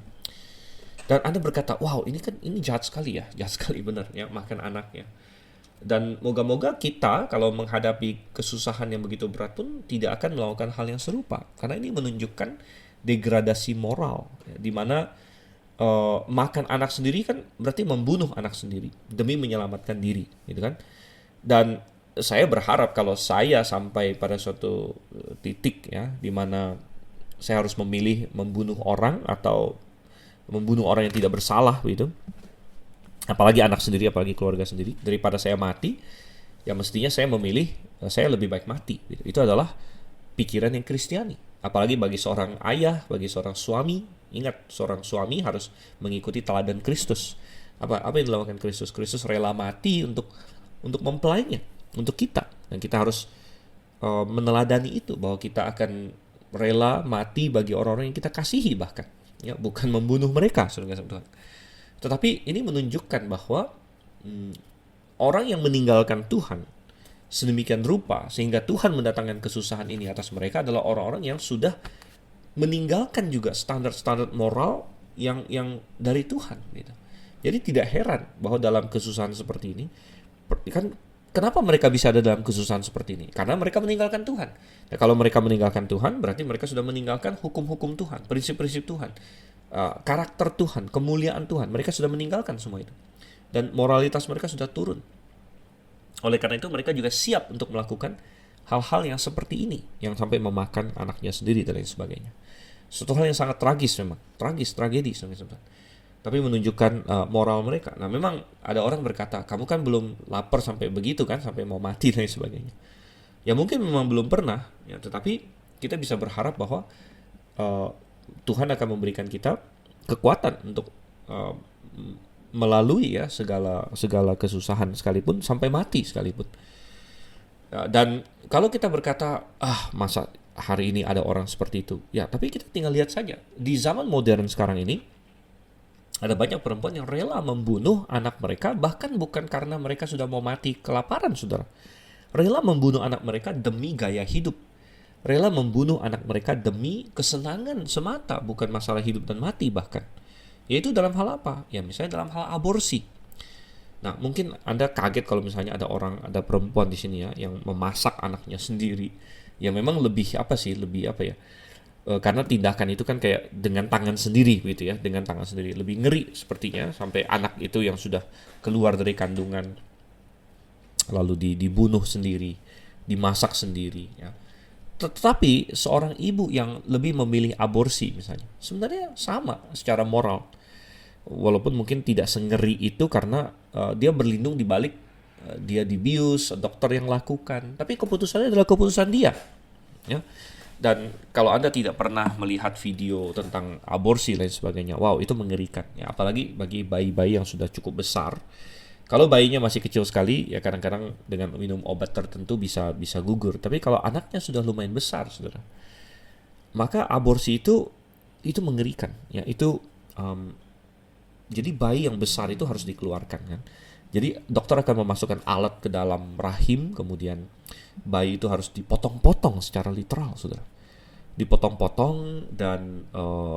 Dan Anda berkata, wow, ini jahat sekali ya, jahat sekali benar ya, makan anaknya. Dan moga-moga kita kalau menghadapi kesusahan yang begitu berat pun tidak akan melakukan hal yang serupa, karena ini menunjukkan degradasi moral ya, di mana makan anak sendiri kan berarti membunuh anak sendiri demi menyelamatkan diri, gitu kan? Dan saya berharap kalau saya sampai pada suatu titik ya, di mana saya harus memilih membunuh orang atau membunuh orang yang tidak bersalah, gitu. Apalagi anak sendiri, apalagi keluarga sendiri, daripada saya mati, ya mestinya saya memilih saya lebih baik mati. Gitu. Itu adalah pikiran yang Kristiani. Apalagi bagi seorang ayah, bagi seorang suami. Ingat, seorang suami harus mengikuti teladan Kristus. Apa yang dilakukan Kristus? Kristus rela mati untuk mempelainya, untuk kita. Dan kita harus meneladani itu, bahwa kita akan rela mati bagi orang-orang yang kita kasihi bahkan. Ya, bukan membunuh mereka, saudara Tuhan. Tetapi ini menunjukkan bahwa orang yang meninggalkan Tuhan sedemikian rupa sehingga Tuhan mendatangkan kesusahan ini atas mereka adalah orang-orang yang sudah meninggalkan juga standar-standar moral yang dari Tuhan, gitu. Jadi tidak heran bahwa dalam kesusahan seperti ini, kan kenapa mereka bisa ada dalam kesusahan seperti ini? Karena mereka meninggalkan Tuhan. Nah, kalau mereka meninggalkan Tuhan, berarti mereka sudah meninggalkan hukum-hukum Tuhan, prinsip-prinsip Tuhan, karakter Tuhan, kemuliaan Tuhan. Mereka sudah meninggalkan semua itu. Dan moralitas mereka sudah turun. Oleh karena itu mereka juga siap untuk melakukan hal-hal yang seperti ini, yang sampai memakan anaknya sendiri dan lain sebagainya. Suatu hal yang sangat tragis memang, tragedi sebenarnya. Tapi menunjukkan moral mereka. Nah, memang ada orang berkata, kamu kan belum lapar sampai begitu kan, sampai mau mati dan lain sebagainya. Ya mungkin memang belum pernah, ya, tetapi kita bisa berharap bahwa Tuhan akan memberikan kita kekuatan untuk melalui ya segala kesusahan sekalipun, sampai mati sekalipun. Dan kalau kita berkata, masa hari ini ada orang seperti itu? Ya, tapi kita tinggal lihat saja. Di zaman modern sekarang ini, ada banyak perempuan yang rela membunuh anak mereka, bahkan bukan karena mereka sudah mau mati kelaparan, saudara. Rela membunuh anak mereka demi gaya hidup. Rela membunuh anak mereka demi kesenangan semata, bukan masalah hidup dan mati bahkan. Yaitu dalam hal apa? Ya misalnya dalam hal aborsi. Nah, mungkin Anda kaget kalau misalnya ada perempuan di sini ya yang memasak anaknya sendiri. Ya memang lebih karena tindakan itu kan kayak dengan tangan sendiri gitu ya, dengan tangan sendiri. Lebih ngeri sepertinya, sampai anak itu yang sudah keluar dari kandungan lalu dibunuh sendiri, dimasak sendiri ya. Tetapi seorang ibu yang lebih memilih aborsi misalnya, sebenarnya sama secara moral. Walaupun mungkin tidak sengeri itu karena dia berlindung di balik dia dibius, dokter yang lakukan. Tapi keputusannya adalah keputusan dia. Ya. Dan kalau Anda tidak pernah melihat video tentang aborsi dan sebagainya, wow, itu mengerikan. Ya, apalagi bagi bayi-bayi yang sudah cukup besar. Kalau bayinya masih kecil sekali, ya kadang-kadang dengan minum obat tertentu bisa gugur. Tapi kalau anaknya sudah lumayan besar, saudara, maka aborsi itu mengerikan. Ya, itu jadi bayi yang besar itu harus dikeluarkan kan. Jadi dokter akan memasukkan alat ke dalam rahim, kemudian bayi itu harus dipotong-potong secara literal, saudara. Dipotong-potong dan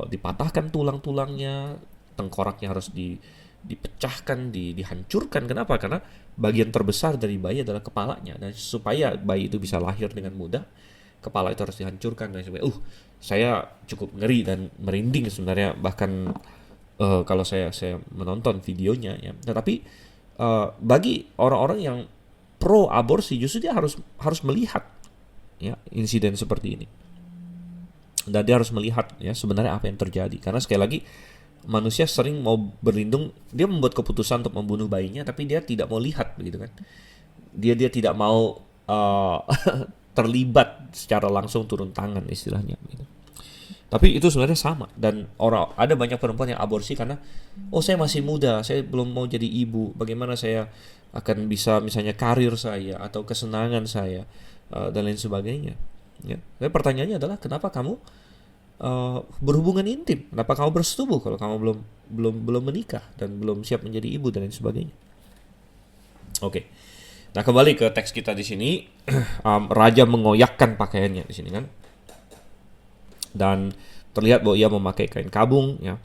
dipatahkan tulang-tulangnya, tengkoraknya harus dipecahkan, dihancurkan. Kenapa? Karena bagian terbesar dari bayi adalah kepalanya, dan supaya bayi itu bisa lahir dengan mudah, kepala itu harus dihancurkan dan sebagainya. Saya cukup ngeri dan merinding sebenarnya, bahkan kalau saya menonton videonya ya. Tetapi bagi orang-orang yang pro aborsi, justru dia harus melihat ya insiden seperti ini, dan dia harus melihat ya sebenarnya apa yang terjadi. Karena sekali lagi, manusia sering mau berlindung, dia membuat keputusan untuk membunuh bayinya, tapi dia tidak mau lihat, begitu kan? Dia tidak mau terlibat secara langsung, turun tangan istilahnya, gitu. Tapi itu sebenarnya sama, dan ada banyak perempuan yang aborsi karena saya masih muda, saya belum mau jadi ibu, bagaimana saya akan bisa misalnya karir saya atau kesenangan saya dan lain sebagainya. Ya. Tapi pertanyaannya adalah, kenapa kamu berhubungan intim? Kenapa kamu bersetubuh kalau kamu belum menikah dan belum siap menjadi ibu dan lain sebagainya? Oke. Nah, kembali ke teks kita di sini. Raja mengoyakkan pakaiannya di sini kan. Dan terlihat bahwa ia memakai kain kabung ya.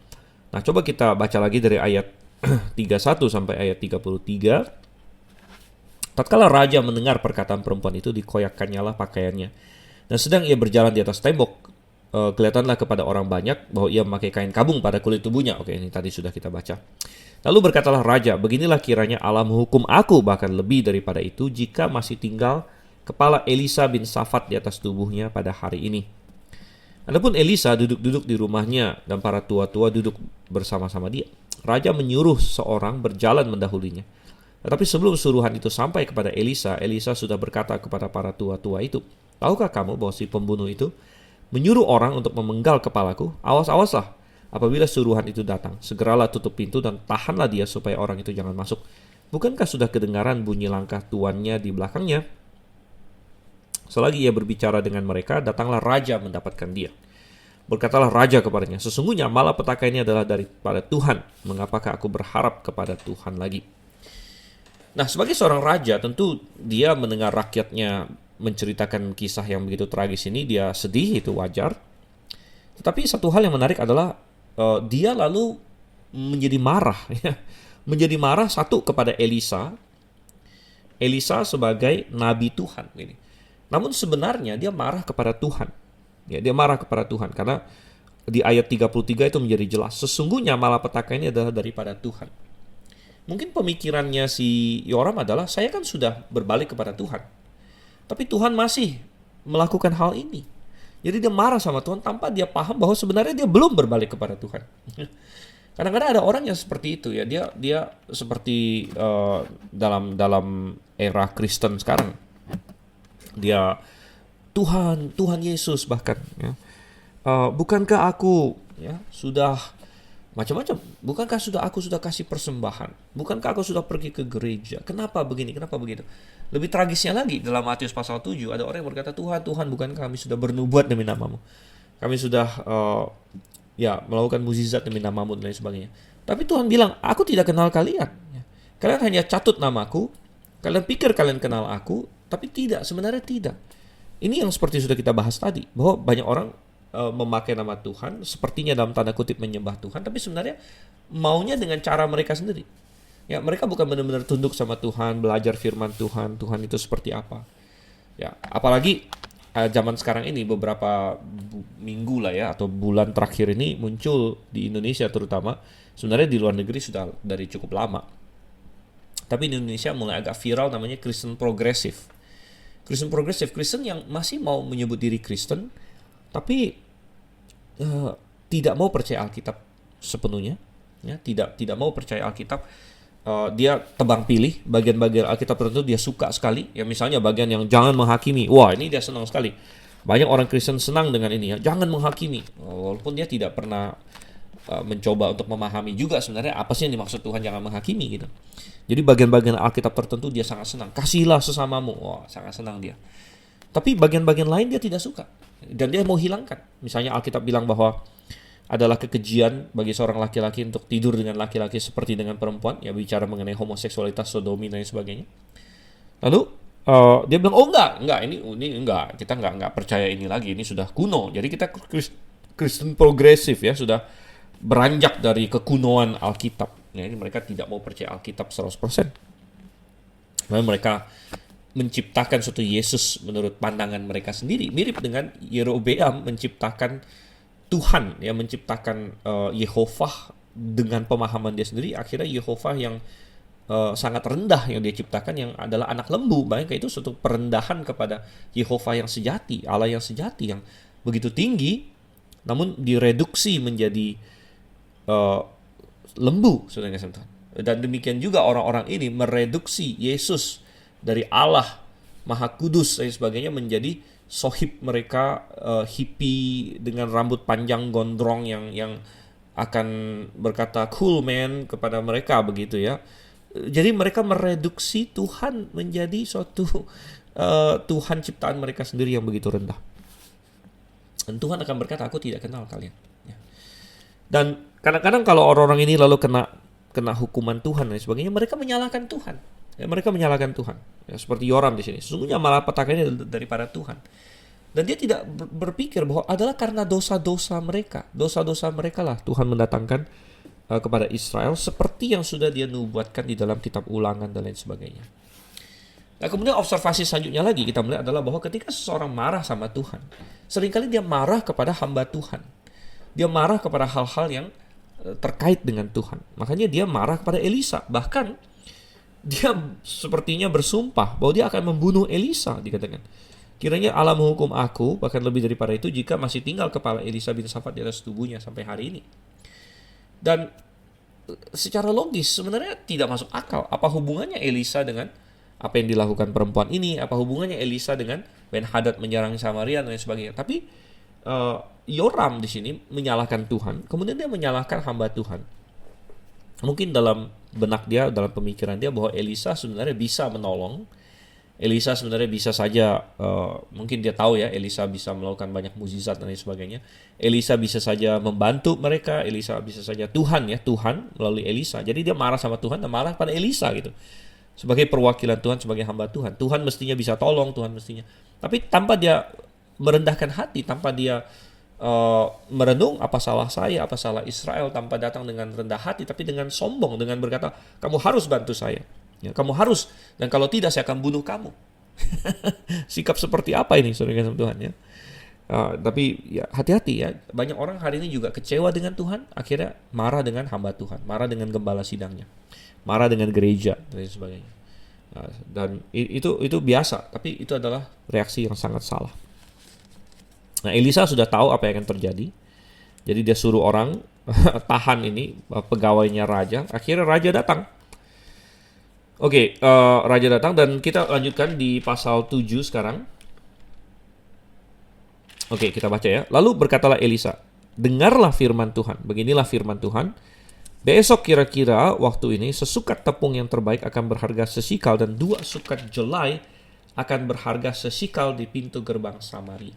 Nah, coba kita baca lagi dari ayat 31 sampai ayat 33. Tatkala raja mendengar perkataan perempuan itu, dikoyakkannya lah pakaiannya. Dan sedang ia berjalan di atas tembok, kelihatanlah kepada orang banyak bahwa ia memakai kain kabung pada kulit tubuhnya. Oke, ini tadi sudah kita baca. Lalu berkatalah raja, beginilah kiranya Allah menghukum aku, bahkan lebih daripada itu, jika masih tinggal kepala Elisa bin Safat di atas tubuhnya pada hari ini. Adapun Elisa duduk-duduk di rumahnya, dan para tua-tua duduk bersama-sama dia. Raja menyuruh seorang berjalan mendahulinya. Tetapi sebelum suruhan itu sampai kepada Elisa, Elisa sudah berkata kepada para tua-tua itu, tahukah kamu bahwa si pembunuh itu menyuruh orang untuk memenggal kepalaku? Awas-awaslah, apabila suruhan itu datang, segeralah tutup pintu dan tahanlah dia supaya orang itu jangan masuk. Bukankah sudah kedengaran bunyi langkah tuannya di belakangnya? Selagi ia berbicara dengan mereka, datanglah raja mendapatkan dia. Berkatalah raja kepadanya, sesungguhnya malapetaka ini adalah daripada Tuhan. Mengapakah aku berharap kepada Tuhan lagi? Nah, sebagai seorang raja, tentu dia mendengar rakyatnya menceritakan kisah yang begitu tragis ini, dia sedih, itu wajar. Tetapi satu hal yang menarik adalah dia lalu menjadi marah. Menjadi marah satu kepada Elisa sebagai nabi Tuhan ini. Namun sebenarnya dia marah kepada Tuhan. Ya, dia marah kepada Tuhan karena di ayat 33 itu menjadi jelas, sesungguhnya malapetaka ini adalah daripada Tuhan. Mungkin pemikirannya si Yoram adalah, saya kan sudah berbalik kepada Tuhan, tapi Tuhan masih melakukan hal ini. Jadi dia marah sama Tuhan tanpa dia paham bahwa sebenarnya dia belum berbalik kepada Tuhan. Kadang-kadang ada orang yang seperti itu ya, dia seperti dalam era Kristen sekarang. Dia Tuhan Yesus bahkan ya. Bukankah aku ya sudah macam-macam? Bukankah aku sudah kasih persembahan? Bukankah aku sudah pergi ke gereja? Kenapa begini? Kenapa begitu? Lebih tragisnya lagi, dalam Matius pasal 7 ada orang yang berkata, Tuhan, bukankah kami sudah bernubuat demi namamu? Kami sudah melakukan mukjizat demi namamu dan lain sebagainya. Tapi Tuhan bilang, aku tidak kenal kalian. Kalian hanya catut namaku, kalian pikir kalian kenal aku, tapi tidak, sebenarnya tidak. Ini yang seperti sudah kita bahas tadi, bahwa banyak orang memakai nama Tuhan, sepertinya dalam tanda kutip menyembah Tuhan, tapi sebenarnya maunya dengan cara mereka sendiri. Ya, mereka bukan benar-benar tunduk sama Tuhan, belajar firman Tuhan itu seperti apa. Ya, apalagi zaman sekarang ini, beberapa minggu lah ya, atau bulan terakhir ini muncul di Indonesia terutama, sebenarnya di luar negeri sudah dari cukup lama. Tapi di Indonesia mulai agak viral, namanya Kristen progresif. Kristen yang masih mau menyebut diri Kristen, tapi tidak mau percaya Alkitab sepenuhnya, ya, tidak mau percaya Alkitab. Dia tebang pilih bagian-bagian Alkitab tertentu dia suka sekali. Ya, misalnya bagian yang jangan menghakimi. Wah, ini dia senang sekali. Banyak orang Kristen senang dengan ini ya, jangan menghakimi. Walaupun dia tidak pernah mencoba untuk memahami juga sebenarnya apa sih yang dimaksud Tuhan jangan menghakimi gitu. Jadi bagian-bagian Alkitab tertentu dia sangat senang. Kasihilah sesamamu. Wah, sangat senang dia. Tapi bagian-bagian lain dia tidak suka. Dan dia mau hilangkan. Misalnya Alkitab bilang bahwa adalah kekejian bagi seorang laki-laki untuk tidur dengan laki-laki seperti dengan perempuan. Ya, bicara mengenai homoseksualitas, sodomi dan sebagainya. Lalu dia bilang, enggak, ini enggak. Kita enggak percaya ini lagi. Ini sudah kuno. Jadi kita Kristen progresif ya, sudah beranjak dari kekunoan Alkitab. Ya, mereka tidak mau percaya Alkitab 100%. Lalu mereka menciptakan suatu Yesus menurut pandangan mereka sendiri, mirip dengan Yerobeam menciptakan Tuhan, ya, menciptakan Yehovah dengan pemahaman dia sendiri. Akhirnya Yehovah yang sangat rendah yang dia ciptakan, yang adalah anak lembu. Bayangkan, itu suatu perendahan kepada Yehovah yang sejati, Allah yang sejati, yang begitu tinggi, namun direduksi menjadi lembu, saudara yang Tuhan. Dan demikian juga orang-orang ini mereduksi Yesus dari Allah Maha Kudus dan sebagainya menjadi sohib mereka, hippie dengan rambut panjang gondrong yang akan berkata cool man kepada mereka, begitu ya. Jadi mereka mereduksi Tuhan menjadi suatu Tuhan ciptaan mereka sendiri yang begitu rendah. Dan Tuhan akan berkata, aku tidak kenal kalian. Ya. Dan kadang-kadang kalau orang-orang ini lalu kena hukuman Tuhan dan sebagainya, mereka menyalahkan Tuhan. Ya, mereka menyalahkan Tuhan. Ya, seperti Yoram di sini. Sesungguhnya malapetakannya daripada Tuhan. Dan dia tidak berpikir bahwa adalah karena dosa-dosa mereka. Dosa-dosa mereka lah Tuhan mendatangkan kepada Israel, seperti yang sudah dia nubuatkan di dalam kitab Ulangan dan lain sebagainya. Nah, kemudian observasi selanjutnya lagi kita melihat adalah bahwa ketika seseorang marah sama Tuhan, seringkali dia marah kepada hamba Tuhan. Dia marah kepada hal-hal yang terkait dengan Tuhan. Makanya dia marah kepada Elisa. Bahkan dia sepertinya bersumpah bahwa dia akan membunuh Elisa, dikatakan. Kiranya Allah menghukum aku, bahkan lebih daripada itu, jika masih tinggal kepala Elisa bin Safat di atas tubuhnya sampai hari ini. Dan secara logis sebenarnya tidak masuk akal. Apa hubungannya Elisa dengan apa yang dilakukan perempuan ini? Apa hubungannya Elisa dengan Ben-Hadad menyerang Samaria dan lain sebagainya? Tapi Yoram di sini menyalahkan Tuhan, kemudian dia menyalahkan hamba Tuhan. Mungkin dalam benak dia, dalam pemikiran dia, bahwa Elisa sebenarnya bisa menolong. Elisa sebenarnya bisa saja, mungkin dia tahu ya, Elisa bisa melakukan banyak mukjizat dan lain sebagainya. Elisa bisa saja membantu mereka. Elisa bisa saja Tuhan melalui Elisa. Jadi dia marah sama Tuhan dan marah pada Elisa gitu. Sebagai perwakilan Tuhan, sebagai hamba Tuhan. Tuhan mestinya bisa tolong, Tuhan mestinya. Tapi tanpa dia merendahkan hati, tanpa dia merenung apa salah saya, apa salah Israel, tanpa datang dengan rendah hati, tapi dengan sombong, dengan berkata, kamu harus bantu saya. Ya, kamu harus, dan kalau tidak saya akan bunuh kamu. Sikap seperti apa ini, saudara Tuhan ya? Tapi ya hati-hati ya. Banyak orang hari ini juga kecewa dengan Tuhan, akhirnya marah dengan hamba Tuhan, marah dengan gembala sidangnya, marah dengan gereja dan sebagainya. Dan itu biasa, tapi itu adalah reaksi yang sangat salah. Nah, Elisa sudah tahu apa yang akan terjadi. Jadi dia suruh orang tahan ini pegawainya raja. Akhirnya raja datang. Oke, raja datang dan kita lanjutkan di pasal 7 sekarang. Oke, kita baca ya. Lalu berkatalah Elisa, dengarlah firman Tuhan. Beginilah firman Tuhan. Besok kira-kira waktu ini sesukat tepung yang terbaik akan berharga sesikal dan 2 sukat jelai akan berharga sesikal di pintu gerbang Samaria.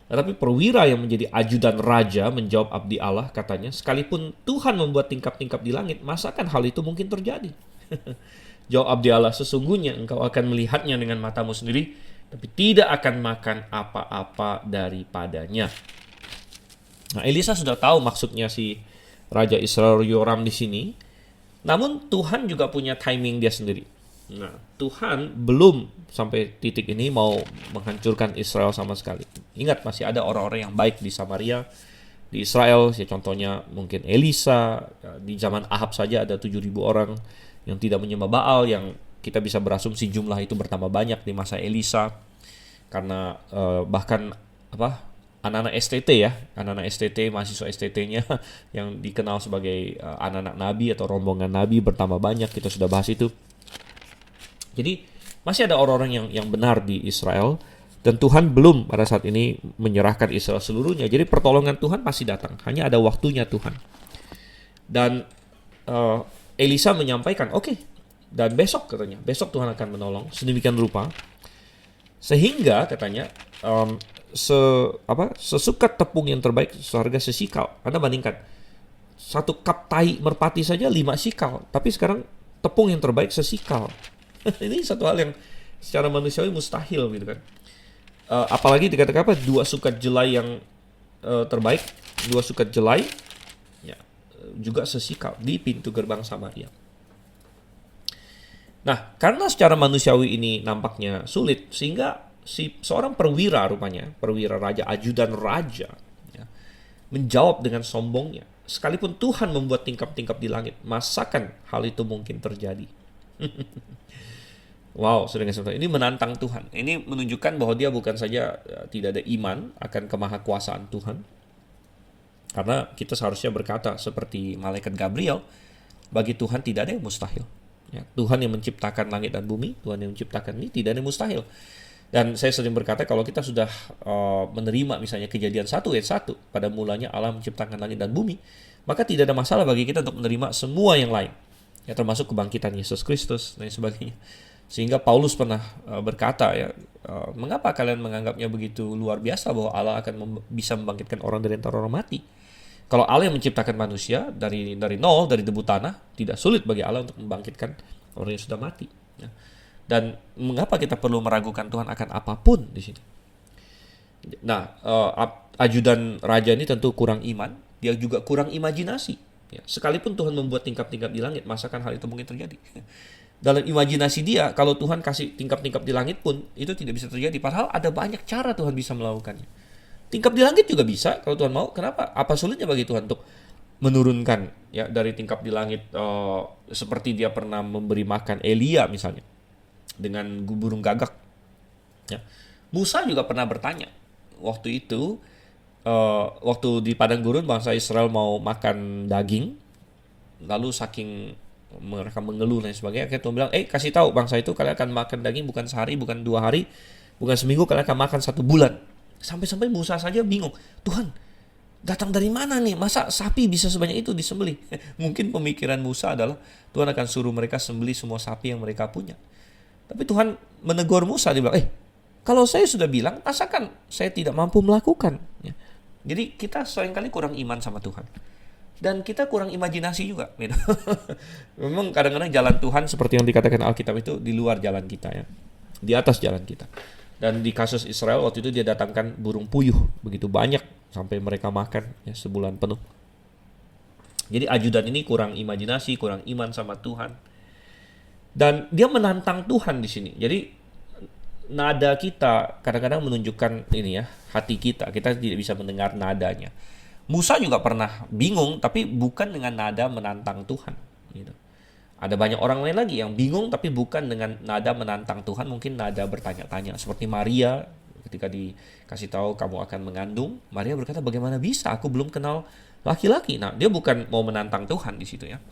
Tetapi perwira yang menjadi ajudan raja menjawab abdi Allah, katanya, sekalipun Tuhan membuat tingkap-tingkap di langit, masakan hal itu mungkin terjadi? Jawab abdi Allah, sesungguhnya engkau akan melihatnya dengan matamu sendiri, tapi tidak akan makan apa-apa daripadanya. Nah, Elisa sudah tahu maksudnya si Raja Israel Yoram di sini. Namun Tuhan juga punya timing dia sendiri. Nah, Tuhan belum sampai titik ini mau menghancurkan Israel sama sekali. Ingat, masih ada orang-orang yang baik di Samaria, di Israel. Ya, contohnya mungkin Elisa. Di zaman Ahab saja ada 7.000 orang yang tidak menyembah Baal, yang kita bisa berasumsi jumlah itu bertambah banyak di masa Elisa. Karena bahkan anak-anak STT ya, anak-anak STT, mahasiswa STT-nya yang dikenal sebagai anak-anak nabi atau rombongan nabi bertambah banyak. Kita sudah bahas itu. Jadi masih ada orang-orang yang benar di Israel, dan Tuhan belum pada saat ini menyerahkan Israel seluruhnya. Jadi pertolongan Tuhan pasti datang, hanya ada waktunya Tuhan. Dan Elisa menyampaikan, oke, dan besok katanya, besok Tuhan akan menolong sedemikian rupa, sehingga katanya sesukat tepung yang terbaik seharga sesikal. Anda bandingkan, 1 cup tai merpati saja 5 sikal, tapi sekarang tepung yang terbaik sesikal. Ini satu hal yang secara manusiawi mustahil gitu kan. Apalagi dikatakan 2 sukat jelai yang terbaik, 2 sukat jelai ya, juga sesikap di pintu gerbang Samaria. Nah, karena secara manusiawi ini nampaknya sulit, sehingga seorang perwira rupanya, perwira raja, ajudan raja, ya, menjawab dengan sombongnya, sekalipun Tuhan membuat tingkap-tingkap di langit, masakan hal itu mungkin terjadi? Wow, saudara-saudara, ini menantang Tuhan. Ini menunjukkan bahwa dia bukan saja tidak ada iman akan kemahakuasaan Tuhan, karena kita seharusnya berkata seperti malaikat Gabriel, bagi Tuhan tidak ada yang mustahil. Ya, Tuhan yang menciptakan langit dan bumi, Tuhan yang menciptakan ini, tidak ada yang mustahil. Dan saya sering berkata, kalau kita sudah menerima misalnya Kejadian 1 ayat 1, pada mulanya Allah menciptakan langit dan bumi, maka tidak ada masalah bagi kita untuk menerima semua yang lain, ya, termasuk kebangkitan Yesus Kristus dan sebagainya. Sehingga Paulus pernah berkata, ya, mengapa kalian menganggapnya begitu luar biasa bahwa Allah akan bisa membangkitkan orang dari antara orang mati? Kalau Allah yang menciptakan manusia dari nol, dari debu tanah, tidak sulit bagi Allah untuk membangkitkan orang yang sudah mati. Ya. Dan mengapa kita perlu meragukan Tuhan akan apapun di sini? Nah, ajudan raja ini tentu kurang iman, dia juga kurang imajinasi. Ya. Sekalipun Tuhan membuat tingkap-tingkap di langit, masakan hal itu mungkin terjadi? Dalam imajinasi dia, kalau Tuhan kasih tingkap-tingkap di langit pun, itu tidak bisa terjadi. Padahal ada banyak cara Tuhan bisa melakukannya. Tingkap di langit juga bisa kalau Tuhan mau. Kenapa? Apa sulitnya bagi Tuhan untuk menurunkan, ya, dari tingkap di langit, seperti dia pernah memberi makan Elia misalnya dengan burung gagak. Ya. Musa juga pernah bertanya waktu itu, waktu di padang gurun bangsa Israel mau makan daging, lalu saking mereka mengeluh dan sebagainya, akhirnya Tuhan bilang, kasih tahu bangsa itu kalian akan makan daging bukan sehari, bukan 2 hari, bukan seminggu, kalian akan makan 1 bulan. Sampai-sampai Musa saja bingung, Tuhan, datang dari mana nih? Masa sapi bisa sebanyak itu disembelih? Mungkin pemikiran Musa adalah Tuhan akan suruh mereka sembelih semua sapi yang mereka punya. Tapi Tuhan menegur Musa, dia bilang, kalau saya sudah bilang, masakan saya tidak mampu melakukan? Ya. Jadi kita seringkali kurang iman sama Tuhan. Dan kita kurang imajinasi juga. Gitu. Memang kadang-kadang jalan Tuhan seperti yang dikatakan Alkitab itu di luar jalan kita, ya, di atas jalan kita. Dan di kasus Israel waktu itu dia datangkan burung puyuh begitu banyak sampai mereka makan, ya, sebulan penuh. Jadi ajudan ini kurang imajinasi, kurang iman sama Tuhan. Dan dia menantang Tuhan di sini. Jadi nada kita kadang-kadang menunjukkan ini, ya, hati kita. Kita tidak bisa mendengar nadanya. Musa juga pernah bingung, tapi bukan dengan nada menantang Tuhan. Gitu. Ada banyak orang lain lagi yang bingung, tapi bukan dengan nada menantang Tuhan, mungkin nada bertanya-tanya. Seperti Maria, ketika dikasih tahu kamu akan mengandung, Maria berkata, bagaimana bisa? Aku belum kenal laki-laki. Nah, dia bukan mau menantang Tuhan di situ, ya.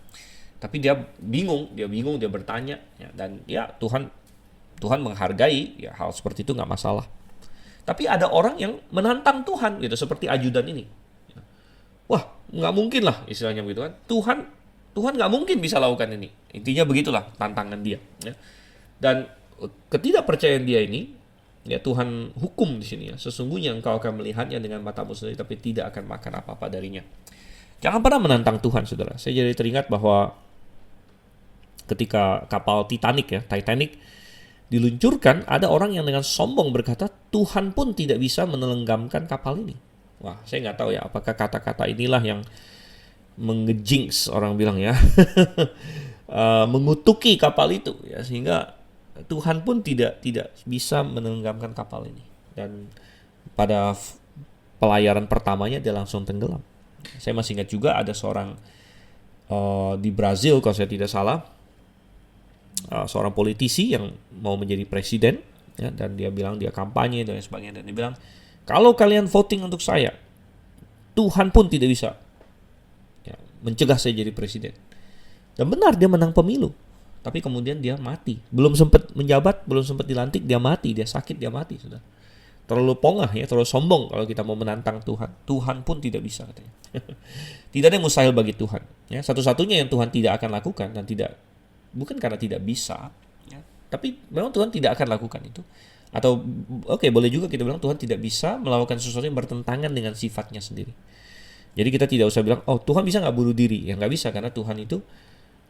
Tapi dia bingung, dia bertanya, ya, dan ya Tuhan menghargai, ya, hal seperti itu nggak masalah. Tapi ada orang yang menantang Tuhan, gitu, seperti ajudan ini. Wah, nggak mungkin lah istilahnya begitu kan. Tuhan nggak mungkin bisa lakukan ini. Intinya begitulah tantangan dia. Ya. Dan ketidakpercayaan dia ini, ya, Tuhan hukum di sini, ya. Sesungguhnya engkau akan melihatnya dengan matamu sendiri, tapi tidak akan makan apa-apa darinya. Jangan pernah menantang Tuhan, saudara. Saya jadi teringat bahwa ketika kapal Titanic diluncurkan, ada orang yang dengan sombong berkata, Tuhan pun tidak bisa menenggelamkan kapal ini. Wah, saya nggak tahu, ya, apakah kata-kata inilah yang mengejinx, orang bilang, ya, mengutuki kapal itu, ya, sehingga Tuhan pun tidak bisa menenggelamkan kapal ini. Dan pada pelayaran pertamanya dia langsung tenggelam. Saya masih ingat juga ada seorang di Brazil, kalau saya tidak salah, seorang politisi yang mau menjadi presiden, ya, dan dia bilang dia kampanye dan sebagainya, dan dia bilang, kalau kalian voting untuk saya, Tuhan pun tidak bisa, ya, mencegah saya jadi presiden. Dan benar, dia menang pemilu. Tapi kemudian dia mati. Belum sempat menjabat, belum sempat dilantik, dia mati. Dia sakit, dia mati. Sudah. Terlalu pongah, ya, terlalu sombong kalau kita mau menantang Tuhan. Tuhan pun tidak bisa, katanya. Tidak ada yang mustahil bagi Tuhan. Ya, satu-satunya yang Tuhan tidak akan lakukan, dan bukan karena tidak bisa, ya, tapi memang Tuhan tidak akan lakukan itu. Atau boleh juga kita bilang Tuhan tidak bisa melakukan sesuatu yang bertentangan dengan sifatnya sendiri. Jadi kita tidak usah bilang, Tuhan bisa nggak bunuh diri? Ya nggak bisa, karena Tuhan itu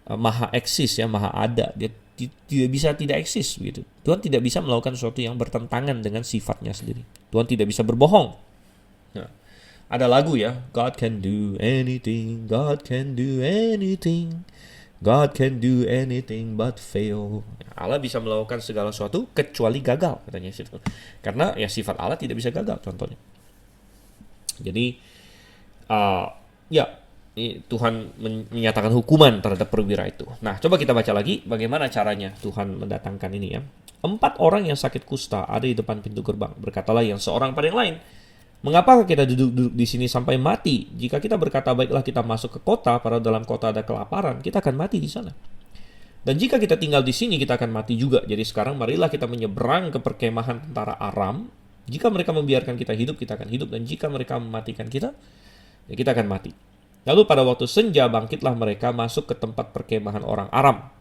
maha eksis, ya, maha ada. Dia tidak bisa tidak eksis, gitu. Tuhan tidak bisa melakukan sesuatu yang bertentangan dengan sifatnya sendiri. Tuhan tidak bisa berbohong. Nah, Ada lagu ya, God can do anything, God can do anything, God can do anything but fail. Allah bisa melakukan segala sesuatu kecuali gagal, katanya situ. Karena ya sifat Allah tidak bisa gagal, contohnya. Jadi ya Tuhan menyatakan hukuman terhadap perwira itu. Nah, coba kita baca lagi bagaimana caranya Tuhan mendatangkan ini ya. 4 orang yang sakit kusta ada di depan pintu gerbang. Berkatalah yang seorang pada yang lain, mengapakah kita duduk-duduk di sini sampai mati? Jika kita berkata baiklah kita masuk ke kota, padahal dalam kota ada kelaparan, kita akan mati di sana. Dan jika kita tinggal di sini, kita akan mati juga. Jadi sekarang marilah kita menyeberang ke perkemahan tentara Aram. Jika mereka membiarkan kita hidup, kita akan hidup. Dan jika mereka mematikan kita, ya kita akan mati. Lalu pada waktu senja bangkitlah mereka masuk ke tempat perkemahan orang Aram.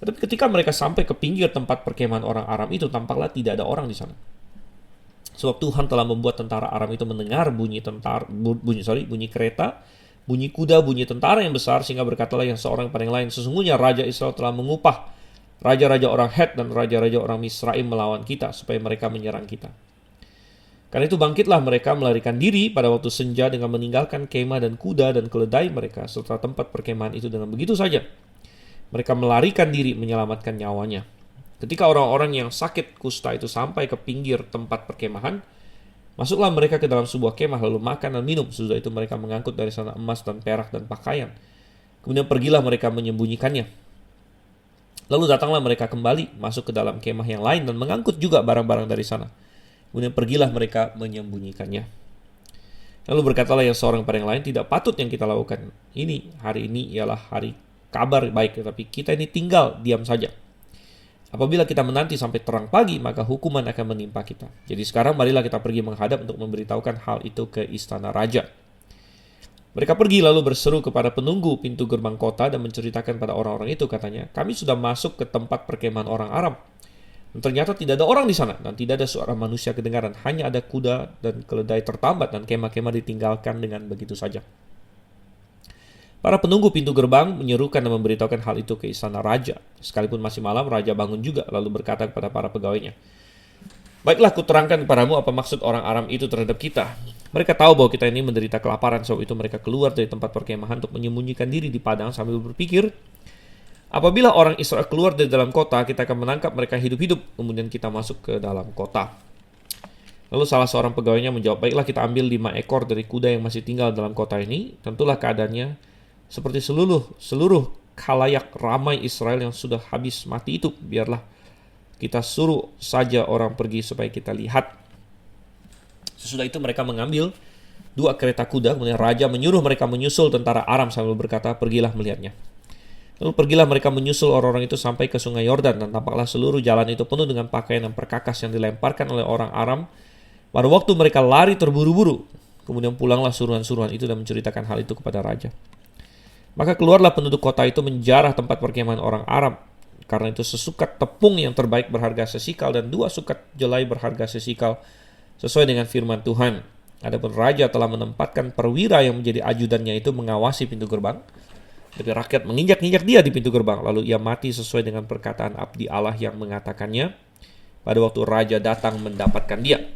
Tetapi ketika mereka sampai ke pinggir tempat perkemahan orang Aram itu, tampaklah tidak ada orang di sana. Sebab Tuhan telah membuat tentara Aram itu mendengar bunyi kereta, bunyi kuda, bunyi tentara yang besar, sehingga berkatalah yang seorang pada yang lain, sesungguhnya Raja Israel telah mengupah raja-raja orang Het dan raja-raja orang Misraim melawan kita, supaya mereka menyerang kita. Karena itu bangkitlah mereka melarikan diri pada waktu senja dengan meninggalkan kemah dan kuda dan keledai mereka serta tempat perkemahan itu dengan begitu saja. Mereka melarikan diri menyelamatkan nyawanya. Ketika orang-orang yang sakit kusta itu sampai ke pinggir tempat perkemahan, masuklah mereka ke dalam sebuah kemah lalu makan dan minum. Sesudah itu mereka mengangkut dari sana emas dan perak dan pakaian. Kemudian pergilah mereka menyembunyikannya. Lalu datanglah mereka kembali masuk ke dalam kemah yang lain dan mengangkut juga barang-barang dari sana. Kemudian pergilah mereka menyembunyikannya. Lalu berkatalah yang seorang pada yang lain, tidak patut yang kita lakukan. Hari ini ialah hari kabar baik, tetapi kita ini tinggal diam saja. Apabila kita menanti sampai terang pagi, maka hukuman akan menimpa kita. Jadi sekarang marilah kita pergi menghadap untuk memberitahukan hal itu ke istana raja. Mereka pergi lalu berseru kepada penunggu pintu gerbang kota dan menceritakan pada orang-orang itu, katanya, kami sudah masuk ke tempat perkemahan orang Aram. Dan ternyata tidak ada orang di sana dan tidak ada suara manusia kedengaran, hanya ada kuda dan keledai tertambat dan kemah-kemah ditinggalkan dengan begitu saja. Para penunggu pintu gerbang menyerukan dan memberitahukan hal itu ke istana raja. Sekalipun masih malam, raja bangun juga lalu berkata kepada para pegawainya, baiklah, kuterangkan kepadamu apa maksud orang Aram itu terhadap kita. Mereka tahu bahwa kita ini menderita kelaparan, sebab itu mereka keluar dari tempat perkemahan untuk menyembunyikan diri di padang sambil berpikir, apabila orang Israel keluar dari dalam kota, kita akan menangkap mereka hidup-hidup, kemudian kita masuk ke dalam kota. Lalu salah seorang pegawainya menjawab, baiklah kita ambil 5 ekor dari kuda yang masih tinggal dalam kota ini. Tentulah keadaannya seperti seluruh khalayak ramai Israel yang sudah habis mati itu. Biarlah kita suruh saja orang pergi supaya kita lihat. Sesudah itu mereka mengambil 2 kereta kuda, kemudian raja menyuruh mereka menyusul tentara Aram sambil berkata, pergilah melihatnya. Lalu pergilah mereka menyusul orang-orang itu sampai ke sungai Yordan, dan tampaklah seluruh jalan itu penuh dengan pakaian dan perkakas yang dilemparkan oleh orang Aram. Pada waktu mereka lari terburu-buru, kemudian pulanglah suruhan-suruhan itu dan menceritakan hal itu kepada raja. Maka keluarlah penduduk kota itu menjarah tempat perkemahan orang Aram. Karena itu sesukat tepung yang terbaik berharga sesikal dan 2 sukat jelai berharga sesikal, sesuai dengan firman Tuhan. Adapun raja telah menempatkan perwira yang menjadi ajudannya itu mengawasi pintu gerbang. Tapi rakyat menginjak-injak dia di pintu gerbang. Lalu ia mati sesuai dengan perkataan abdi Allah yang mengatakannya pada waktu raja datang mendapatkan dia.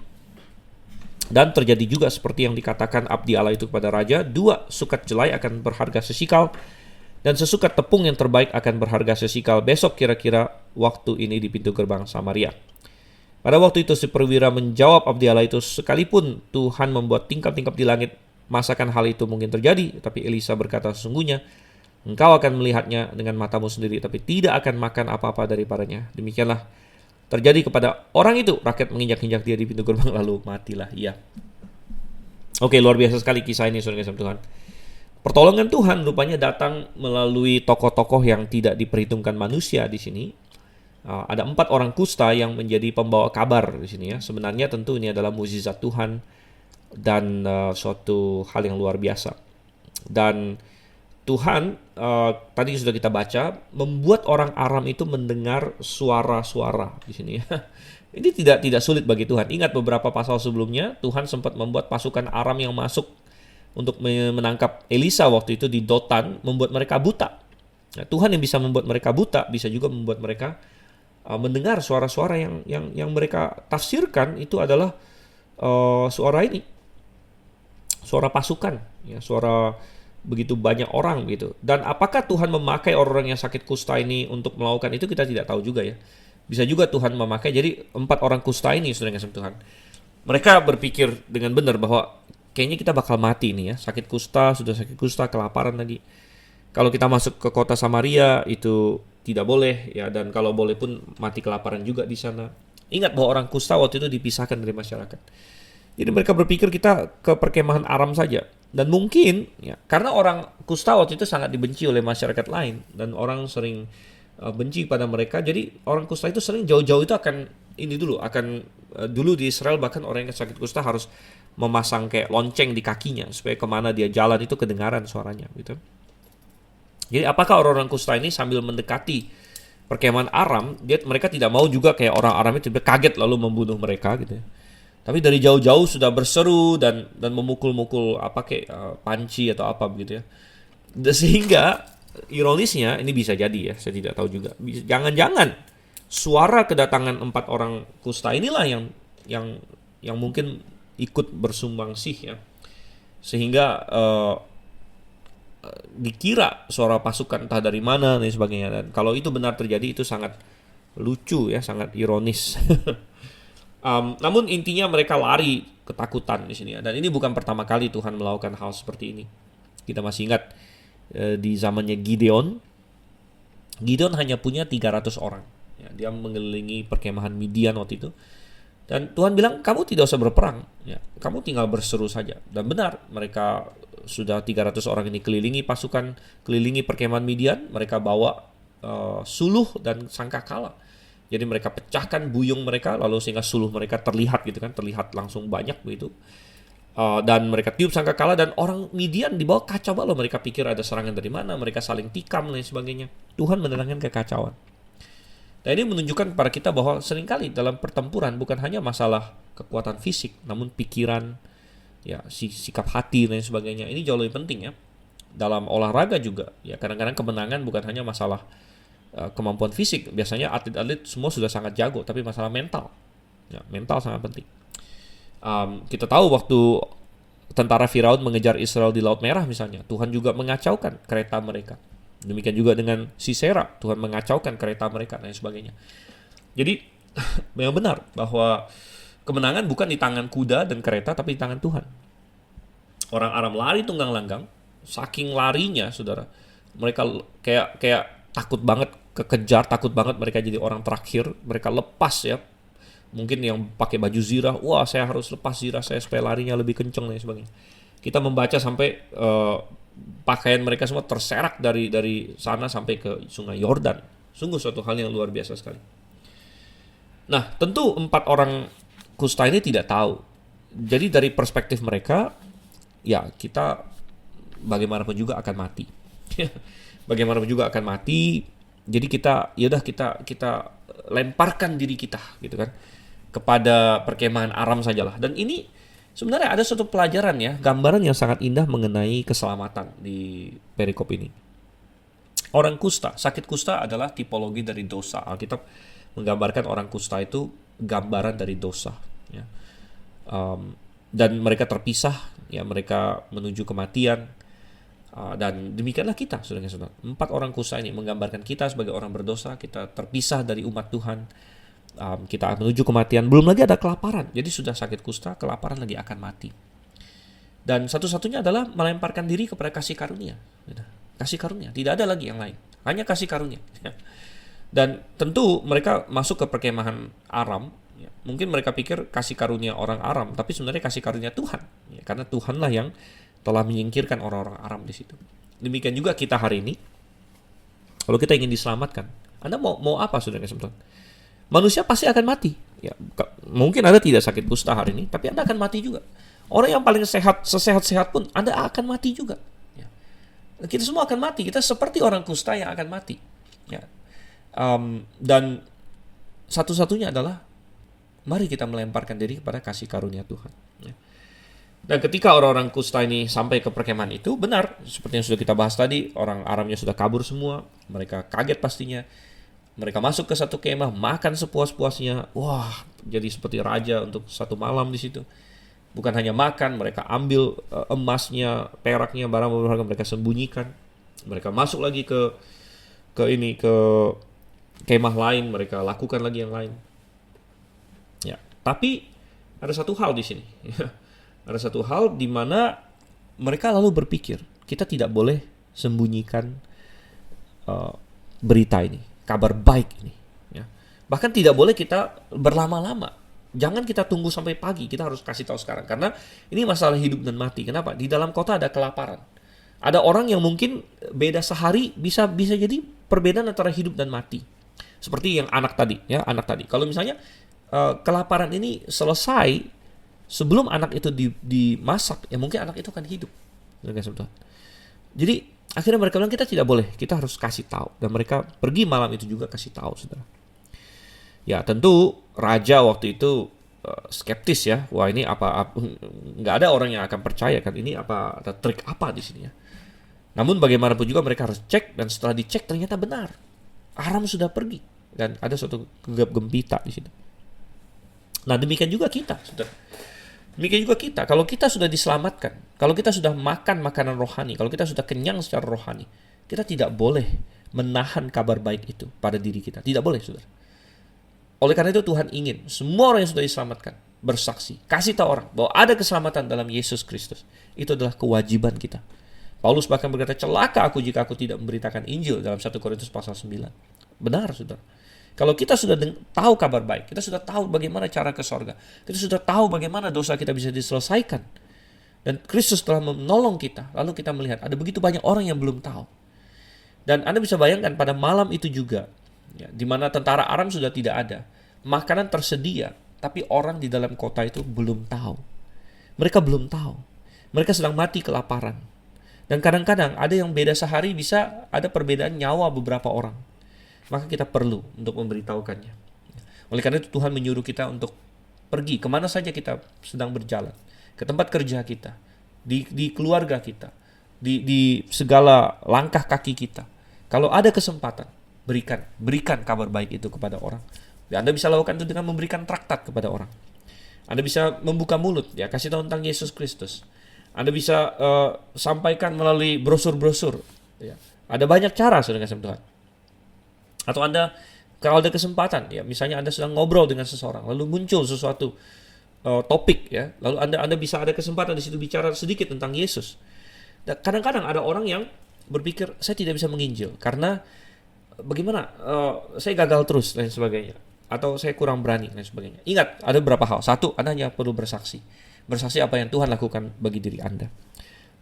Dan terjadi juga seperti yang dikatakan abdi Allah itu kepada raja, 2 sukat jelai akan berharga sesikal dan sesukat tepung yang terbaik akan berharga sesikal besok kira-kira waktu ini di pintu gerbang Samaria. Pada waktu itu si perwira menjawab abdi Allah itu, sekalipun Tuhan membuat tingkap-tingkap di langit, masakan hal itu mungkin terjadi? Tapi Elisa berkata, sesungguhnya engkau akan melihatnya dengan matamu sendiri, tapi tidak akan makan apa-apa daripadanya. Demikianlah terjadi kepada orang itu. Rakyat menginjak-injak dia di pintu gerbang, lalu matilah ia. Oke, luar biasa sekali kisah ini, saudara kasih Tuhan. Pertolongan Tuhan rupanya datang melalui tokoh-tokoh yang tidak diperhitungkan manusia di sini. Ada 4 orang kusta yang menjadi pembawa kabar di sini ya. Sebenarnya tentu ini adalah mukjizat Tuhan dan suatu hal yang luar biasa. Dan Tuhan, tadi sudah kita baca, membuat orang Aram itu mendengar suara-suara di sini ya. Ini tidak sulit bagi Tuhan. Ingat beberapa pasal sebelumnya, Tuhan sempat membuat pasukan Aram yang masuk untuk menangkap Elisa waktu itu di Dotan, membuat mereka buta. Nah, Tuhan yang bisa membuat mereka buta, bisa juga membuat mereka mendengar suara-suara yang mereka tafsirkan itu adalah suara ini. suara pasukan, ya, suara begitu banyak orang gitu. Dan apakah Tuhan memakai orang-orang yang sakit kusta ini untuk melakukan itu, kita tidak tahu juga ya. Bisa juga Tuhan memakai. Jadi 4 orang kusta ini, saudara kasih Tuhan, mereka berpikir dengan benar bahwa kayaknya kita bakal mati nih ya. Sakit kusta, sudah sakit kusta, kelaparan lagi. Kalau kita masuk ke kota Samaria itu tidak boleh ya, dan kalau boleh pun mati kelaparan juga di sana. Ingat bahwa orang kusta waktu itu dipisahkan dari masyarakat. Jadi mereka berpikir kita ke perkemahan Aram saja. Dan mungkin ya, karena orang kusta waktu itu sangat dibenci oleh masyarakat lain dan orang sering benci pada mereka. Jadi orang kusta itu sering jauh-jauh itu akan dulu di Israel bahkan orang yang sakit kusta harus memasang kayak lonceng di kakinya supaya kemana dia jalan itu kedengaran suaranya gitu. Jadi apakah orang-orang kusta ini sambil mendekati perkemahan Aram, mereka tidak mau juga kayak orang Aram itu kaget lalu membunuh mereka gitu ya. Tapi dari jauh-jauh sudah berseru dan memukul-mukul panci atau apa begitu ya. Sehingga ironisnya ini bisa jadi ya, saya tidak tahu juga. Jangan-jangan suara kedatangan 4 orang kusta inilah yang mungkin ikut bersumbangsi ya. Sehingga dikira suara pasukan entah dari mana dan sebagainya. Dan kalau itu benar terjadi itu sangat lucu ya, sangat ironis. Namun intinya mereka lari ketakutan di sini ya. Dan ini bukan pertama kali Tuhan melakukan hal seperti ini. Kita masih ingat di zamannya Gideon. Gideon hanya punya 300 orang. Ya, dia mengelilingi perkemahan Midian waktu itu. Dan Tuhan bilang, kamu tidak usah berperang. Ya, kamu tinggal berseru saja. Dan benar, mereka sudah 300 orang ini kelilingi perkemahan Midian. Mereka bawa suluh dan sangkakala. Jadi mereka pecahkan buyung mereka, lalu sehingga suluh mereka terlihat gitu kan, terlihat langsung banyak begitu. Dan mereka tiup sangkakala dan orang Midian dibawa kacau balau. Mereka pikir ada serangan dari mana, mereka saling tikam dan sebagainya. Tuhan menerangkan kekacauan. Dan ini menunjukkan kepada kita bahwa seringkali dalam pertempuran bukan hanya masalah kekuatan fisik, namun pikiran, ya sikap hati dan sebagainya. Ini jauh lebih penting ya. Dalam olahraga juga, ya kadang-kadang kemenangan bukan hanya masalah kemampuan fisik. Biasanya atlet-atlet semua sudah sangat jago, tapi masalah mental. Ya, mental sangat penting. Kita tahu waktu tentara Firaun mengejar Israel di Laut Merah misalnya, Tuhan juga mengacaukan kereta mereka. Demikian juga dengan Sisera, Tuhan mengacaukan kereta mereka dan sebagainya. Jadi memang benar bahwa kemenangan bukan di tangan kuda dan kereta, tapi di tangan Tuhan. Orang Aram lari tunggang langgang, saking larinya saudara, mereka kayak takut banget kekejar, takut banget mereka jadi orang terakhir. Mereka lepas ya, mungkin yang pakai baju zirah, wah saya harus lepas zirah saya supaya larinya lebih kenceng dan sebagainya. Kita membaca sampai pakaian mereka semua terserak dari sana sampai ke sungai Yordan. Sungguh suatu hal yang luar biasa sekali. Nah tentu 4 orang kusta ini tidak tahu. Jadi dari perspektif mereka, ya kita bagaimanapun juga akan mati. Bagaimanapun juga akan mati. Jadi kita lemparkan diri kita gitu kan kepada perkemahan Aram sajalah. Dan ini sebenarnya ada suatu pelajaran ya, gambaran yang sangat indah mengenai keselamatan di perikop ini. Orang kusta, sakit kusta adalah tipologi dari dosa. Alkitab menggambarkan orang kusta itu gambaran dari dosa ya. Dan mereka terpisah ya, mereka menuju kematian. Dan demikianlah kita, saudara-saudara. 4 orang kusta ini menggambarkan kita sebagai orang berdosa. Kita terpisah dari umat Tuhan. Kita menuju kematian. Belum lagi ada kelaparan. Jadi sudah sakit kusta, kelaparan lagi akan mati. Dan satu-satunya adalah melemparkan diri kepada kasih karunia. Kasih karunia, tidak ada lagi yang lain. Hanya kasih karunia. Dan tentu mereka masuk ke perkemahan Aram. Mungkin mereka pikir kasih karunia orang Aram, tapi sebenarnya kasih karunia Tuhan. Karena Tuhanlah yang telah menyingkirkan orang-orang Aram di situ. Demikian juga kita hari ini. Kalau kita ingin diselamatkan, Anda mau apa, saudara-saudara? Manusia pasti akan mati. Ya, mungkin Anda tidak sakit kusta hari ini, tapi Anda akan mati juga. Orang yang paling sesehat-sehat pun Anda akan mati juga. Ya. Kita semua akan mati. Kita seperti orang kusta yang akan mati. Ya. Dan satu-satunya adalah mari kita melemparkan diri kepada kasih karunia Tuhan. Ya. Dan ketika orang-orang kusta ini sampai ke perkemahan itu, benar, seperti yang sudah kita bahas tadi, orang Aramnya sudah kabur semua, mereka kaget pastinya. Mereka masuk ke satu kemah, makan sepuas-puasnya, wah, jadi seperti raja untuk satu malam di situ. Bukan hanya makan, mereka ambil emasnya, peraknya, barang berharga mereka sembunyikan. Mereka masuk lagi ke kemah lain, mereka lakukan lagi yang lain. Ya, tapi ada satu hal di sini. Ada satu hal di mana mereka lalu berpikir, kita tidak boleh sembunyikan berita ini, kabar baik ini. Ya. Bahkan tidak boleh kita berlama-lama. Jangan kita tunggu sampai pagi, kita harus kasih tahu sekarang. Karena ini masalah hidup dan mati. Kenapa? Di dalam kota ada kelaparan. Ada orang yang mungkin beda sehari bisa jadi perbedaan antara hidup dan mati. Seperti yang anak tadi, ya, anak tadi. Kalau misalnya kelaparan ini selesai sebelum anak itu dimasak, ya mungkin anak itu akan hidup. Jadi akhirnya mereka bilang kita tidak boleh, kita harus kasih tahu. Dan mereka pergi malam itu juga kasih tahu, saudara. Ya tentu raja waktu itu skeptis ya, wah ini apa nggak ada orang yang akan percaya kan, ini apa ada trik apa di sini ya. Namun bagaimanapun juga mereka harus cek, dan setelah dicek ternyata benar, Aram sudah pergi dan ada suatu gegap gempita di situ. Nah demikian juga kita, saudara. Demikian juga kita, kalau kita sudah diselamatkan, kalau kita sudah makan makanan rohani, kalau kita sudah kenyang secara rohani, kita tidak boleh menahan kabar baik itu pada diri kita, tidak boleh, saudara. Oleh karena itu Tuhan ingin semua orang yang sudah diselamatkan bersaksi, kasih tahu orang bahwa ada keselamatan dalam Yesus Kristus. Itu adalah kewajiban kita. Paulus bahkan berkata, celaka aku jika aku tidak memberitakan Injil dalam 1 Korintus pasal 9. Benar, saudara. Kalau kita sudah tahu kabar baik, kita sudah tahu bagaimana cara ke sorga, kita sudah tahu bagaimana dosa kita bisa diselesaikan, dan Kristus telah menolong kita, lalu kita melihat ada begitu banyak orang yang belum tahu. Dan Anda bisa bayangkan pada malam itu juga, ya, di mana tentara Aram sudah tidak ada, makanan tersedia, tapi orang di dalam kota itu belum tahu. Mereka belum tahu. Mereka sedang mati kelaparan. Dan kadang-kadang ada yang beda sehari bisa ada perbedaan nyawa beberapa orang. Maka kita perlu untuk memberitahukannya. Oleh karena itu Tuhan menyuruh kita untuk pergi kemana saja kita sedang berjalan. Ke tempat kerja kita, di keluarga kita, di segala langkah kaki kita. Kalau ada kesempatan, berikan kabar baik itu kepada orang. Dan Anda bisa lakukan itu dengan memberikan traktat kepada orang. Anda bisa membuka mulut, ya, kasih tahu tentang Yesus Kristus. Anda bisa sampaikan melalui brosur-brosur. Ya. Ada banyak cara, saudara kasih Tuhan. Atau Anda, kalau ada kesempatan, ya, misalnya Anda sedang ngobrol dengan seseorang, lalu muncul sesuatu topik, ya, lalu Anda bisa ada kesempatan di situ bicara sedikit tentang Yesus. Dan kadang-kadang ada orang yang berpikir, saya tidak bisa menginjil karena bagaimana, saya gagal terus dan sebagainya, atau saya kurang berani dan sebagainya. Ingat, ada beberapa hal. Satu, Anda hanya perlu bersaksi apa yang Tuhan lakukan bagi diri Anda.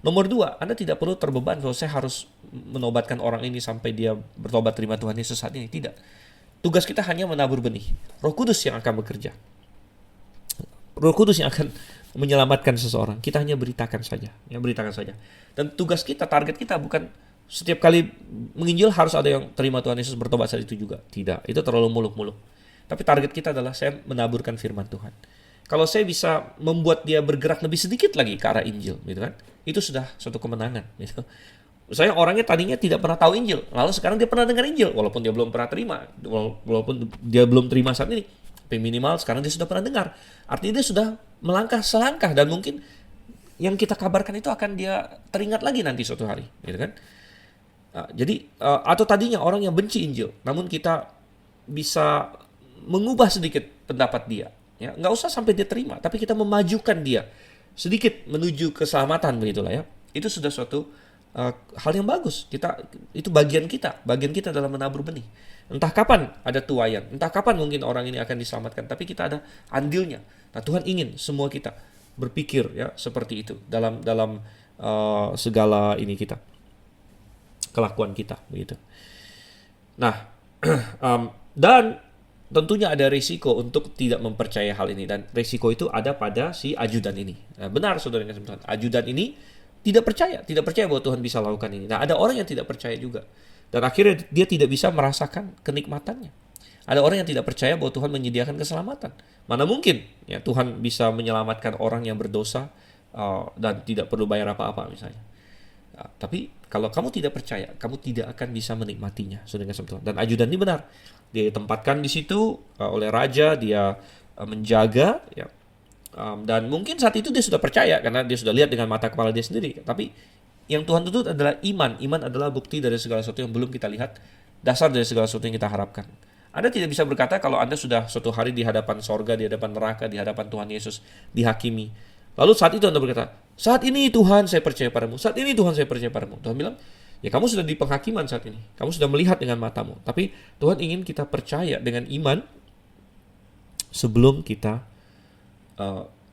Nomor dua, Anda tidak perlu terbeban bahwa saya harus menobatkan orang ini sampai dia bertobat terima Tuhan Yesus saat ini. Tidak. Tugas kita hanya menabur benih. Roh Kudus yang akan bekerja. Roh Kudus yang akan menyelamatkan seseorang. Kita hanya beritakan saja. Ya, beritakan saja. Dan tugas kita, target kita bukan setiap kali menginjil harus ada yang terima Tuhan Yesus bertobat saat itu juga. Tidak. Itu terlalu muluk-muluk. Tapi target kita adalah saya menaburkan firman Tuhan. Kalau saya bisa membuat dia bergerak lebih sedikit lagi ke arah Injil, gitu kan? Itu sudah suatu kemenangan, gitu. Saya orangnya tadinya tidak pernah tahu Injil, lalu sekarang dia pernah dengar Injil, walaupun dia belum pernah terima, walaupun dia belum terima saat ini, tapi minimal sekarang dia sudah pernah dengar. Artinya dia sudah melangkah selangkah, dan mungkin yang kita kabarkan itu akan dia teringat lagi nanti suatu hari, gitu kan? Jadi atau tadinya orang yang benci Injil, namun kita bisa mengubah sedikit pendapat dia. Ya, nggak usah sampai dia terima, tapi kita memajukan dia sedikit menuju keselamatan, begitulah ya. Itu sudah suatu hal yang bagus. Itu bagian kita dalam menabur benih. Entah kapan ada tuaian, entah kapan mungkin orang ini akan diselamatkan, tapi kita ada andilnya. Nah, Tuhan ingin semua kita berpikir ya seperti itu dalam segala ini kita, kelakuan kita, begitu. Nah, dan tentunya ada risiko untuk tidak mempercayai hal ini, dan risiko itu ada pada si ajudan ini. Nah, benar saudara yang kasih, ajudan ini tidak percaya bahwa Tuhan bisa lakukan ini. Nah, ada orang yang tidak percaya juga, dan akhirnya dia tidak bisa merasakan kenikmatannya. Ada orang yang tidak percaya bahwa Tuhan menyediakan keselamatan. Mana mungkin ya Tuhan bisa menyelamatkan orang yang berdosa dan tidak perlu bayar apa-apa misalnya. Nah, tapi kalau kamu tidak percaya, kamu tidak akan bisa menikmatinya, saudara kasih Tuhan. Dan ajudan ini benar. Dia ditempatkan di situ oleh raja, dia menjaga ya. Dan mungkin saat itu dia sudah percaya karena dia sudah lihat dengan mata kepala dia sendiri. Tapi yang Tuhan tuntut adalah iman. Iman adalah bukti dari segala sesuatu yang belum kita lihat, dasar dari segala sesuatu yang kita harapkan. Anda tidak bisa berkata kalau Anda sudah suatu hari di hadapan sorga, di hadapan neraka, di hadapan Tuhan Yesus, dihakimi. Lalu saat itu Anda berkata, saat ini Tuhan saya percaya padamu, saat ini Tuhan saya percaya padamu. Tuhan bilang, ya kamu sudah di penghakiman saat ini. Kamu sudah melihat dengan matamu. Tapi Tuhan ingin kita percaya dengan iman sebelum kita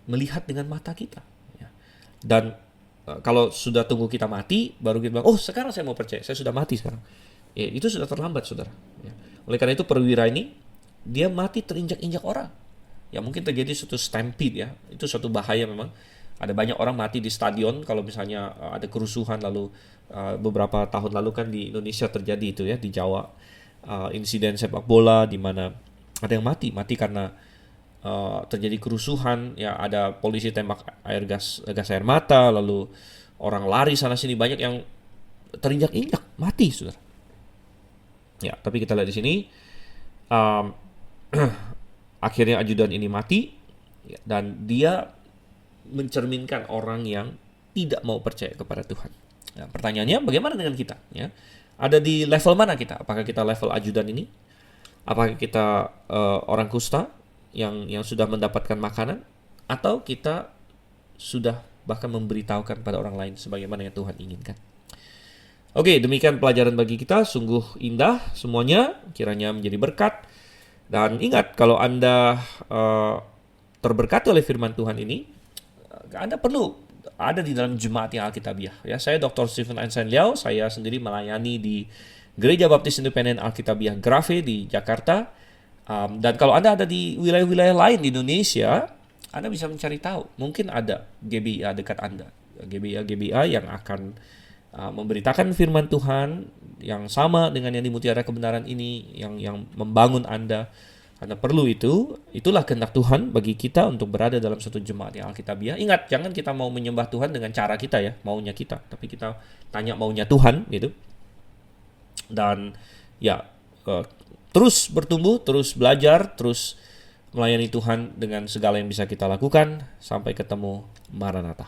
melihat dengan mata kita. Dan kalau sudah tunggu kita mati, baru kita bilang, oh sekarang saya mau percaya, saya sudah mati sekarang. Ya, itu sudah terlambat, saudara. Ya. Oleh karena itu perwira ini, dia mati terinjak-injak orang. Ya mungkin terjadi suatu stampede ya, itu suatu bahaya memang. Ada banyak orang mati di stadion kalau misalnya ada kerusuhan, lalu beberapa tahun lalu kan di Indonesia terjadi itu ya, di Jawa, insiden sepak bola di mana ada yang mati karena terjadi kerusuhan, ya ada polisi tembak gas air mata, lalu orang lari sana sini, banyak yang terinjak-injak, mati, saudara. Ya, tapi kita lihat di sini, akhirnya ajudan ini mati, ya, dan dia mencerminkan orang yang tidak mau percaya kepada Tuhan. Ya, pertanyaannya, bagaimana dengan kita? Ya, ada di level mana kita? Apakah kita level ajudan ini? Apakah kita orang kusta yang sudah mendapatkan makanan, atau kita sudah bahkan memberitahukan pada orang lain sebagaimana yang Tuhan inginkan? Oke, demikian pelajaran bagi kita, sungguh indah semuanya, kiranya menjadi berkat. Dan ingat, kalau Anda terberkati oleh firman Tuhan ini, Anda perlu ada di dalam jemaat yang Alkitabiah. Ya, saya Dr. Stephen Einstein Liao, saya sendiri melayani di Gereja Baptis Independen Alkitabiah Grave di Jakarta. Dan kalau Anda ada di wilayah-wilayah lain di Indonesia, Anda bisa mencari tahu. Mungkin ada GBIA dekat Anda. GBIA yang akan memberitakan firman Tuhan yang sama dengan yang di Mutiara Kebenaran ini, yang membangun Anda. Anda perlu itu. Itulah kehendak Tuhan bagi kita untuk berada dalam satu jemaat yang Alkitabiah. Ingat, jangan kita mau menyembah Tuhan dengan cara kita ya, maunya kita. Tapi kita tanya maunya Tuhan gitu. Dan ya, terus bertumbuh, terus belajar, terus melayani Tuhan dengan segala yang bisa kita lakukan. Sampai ketemu. Maranatha.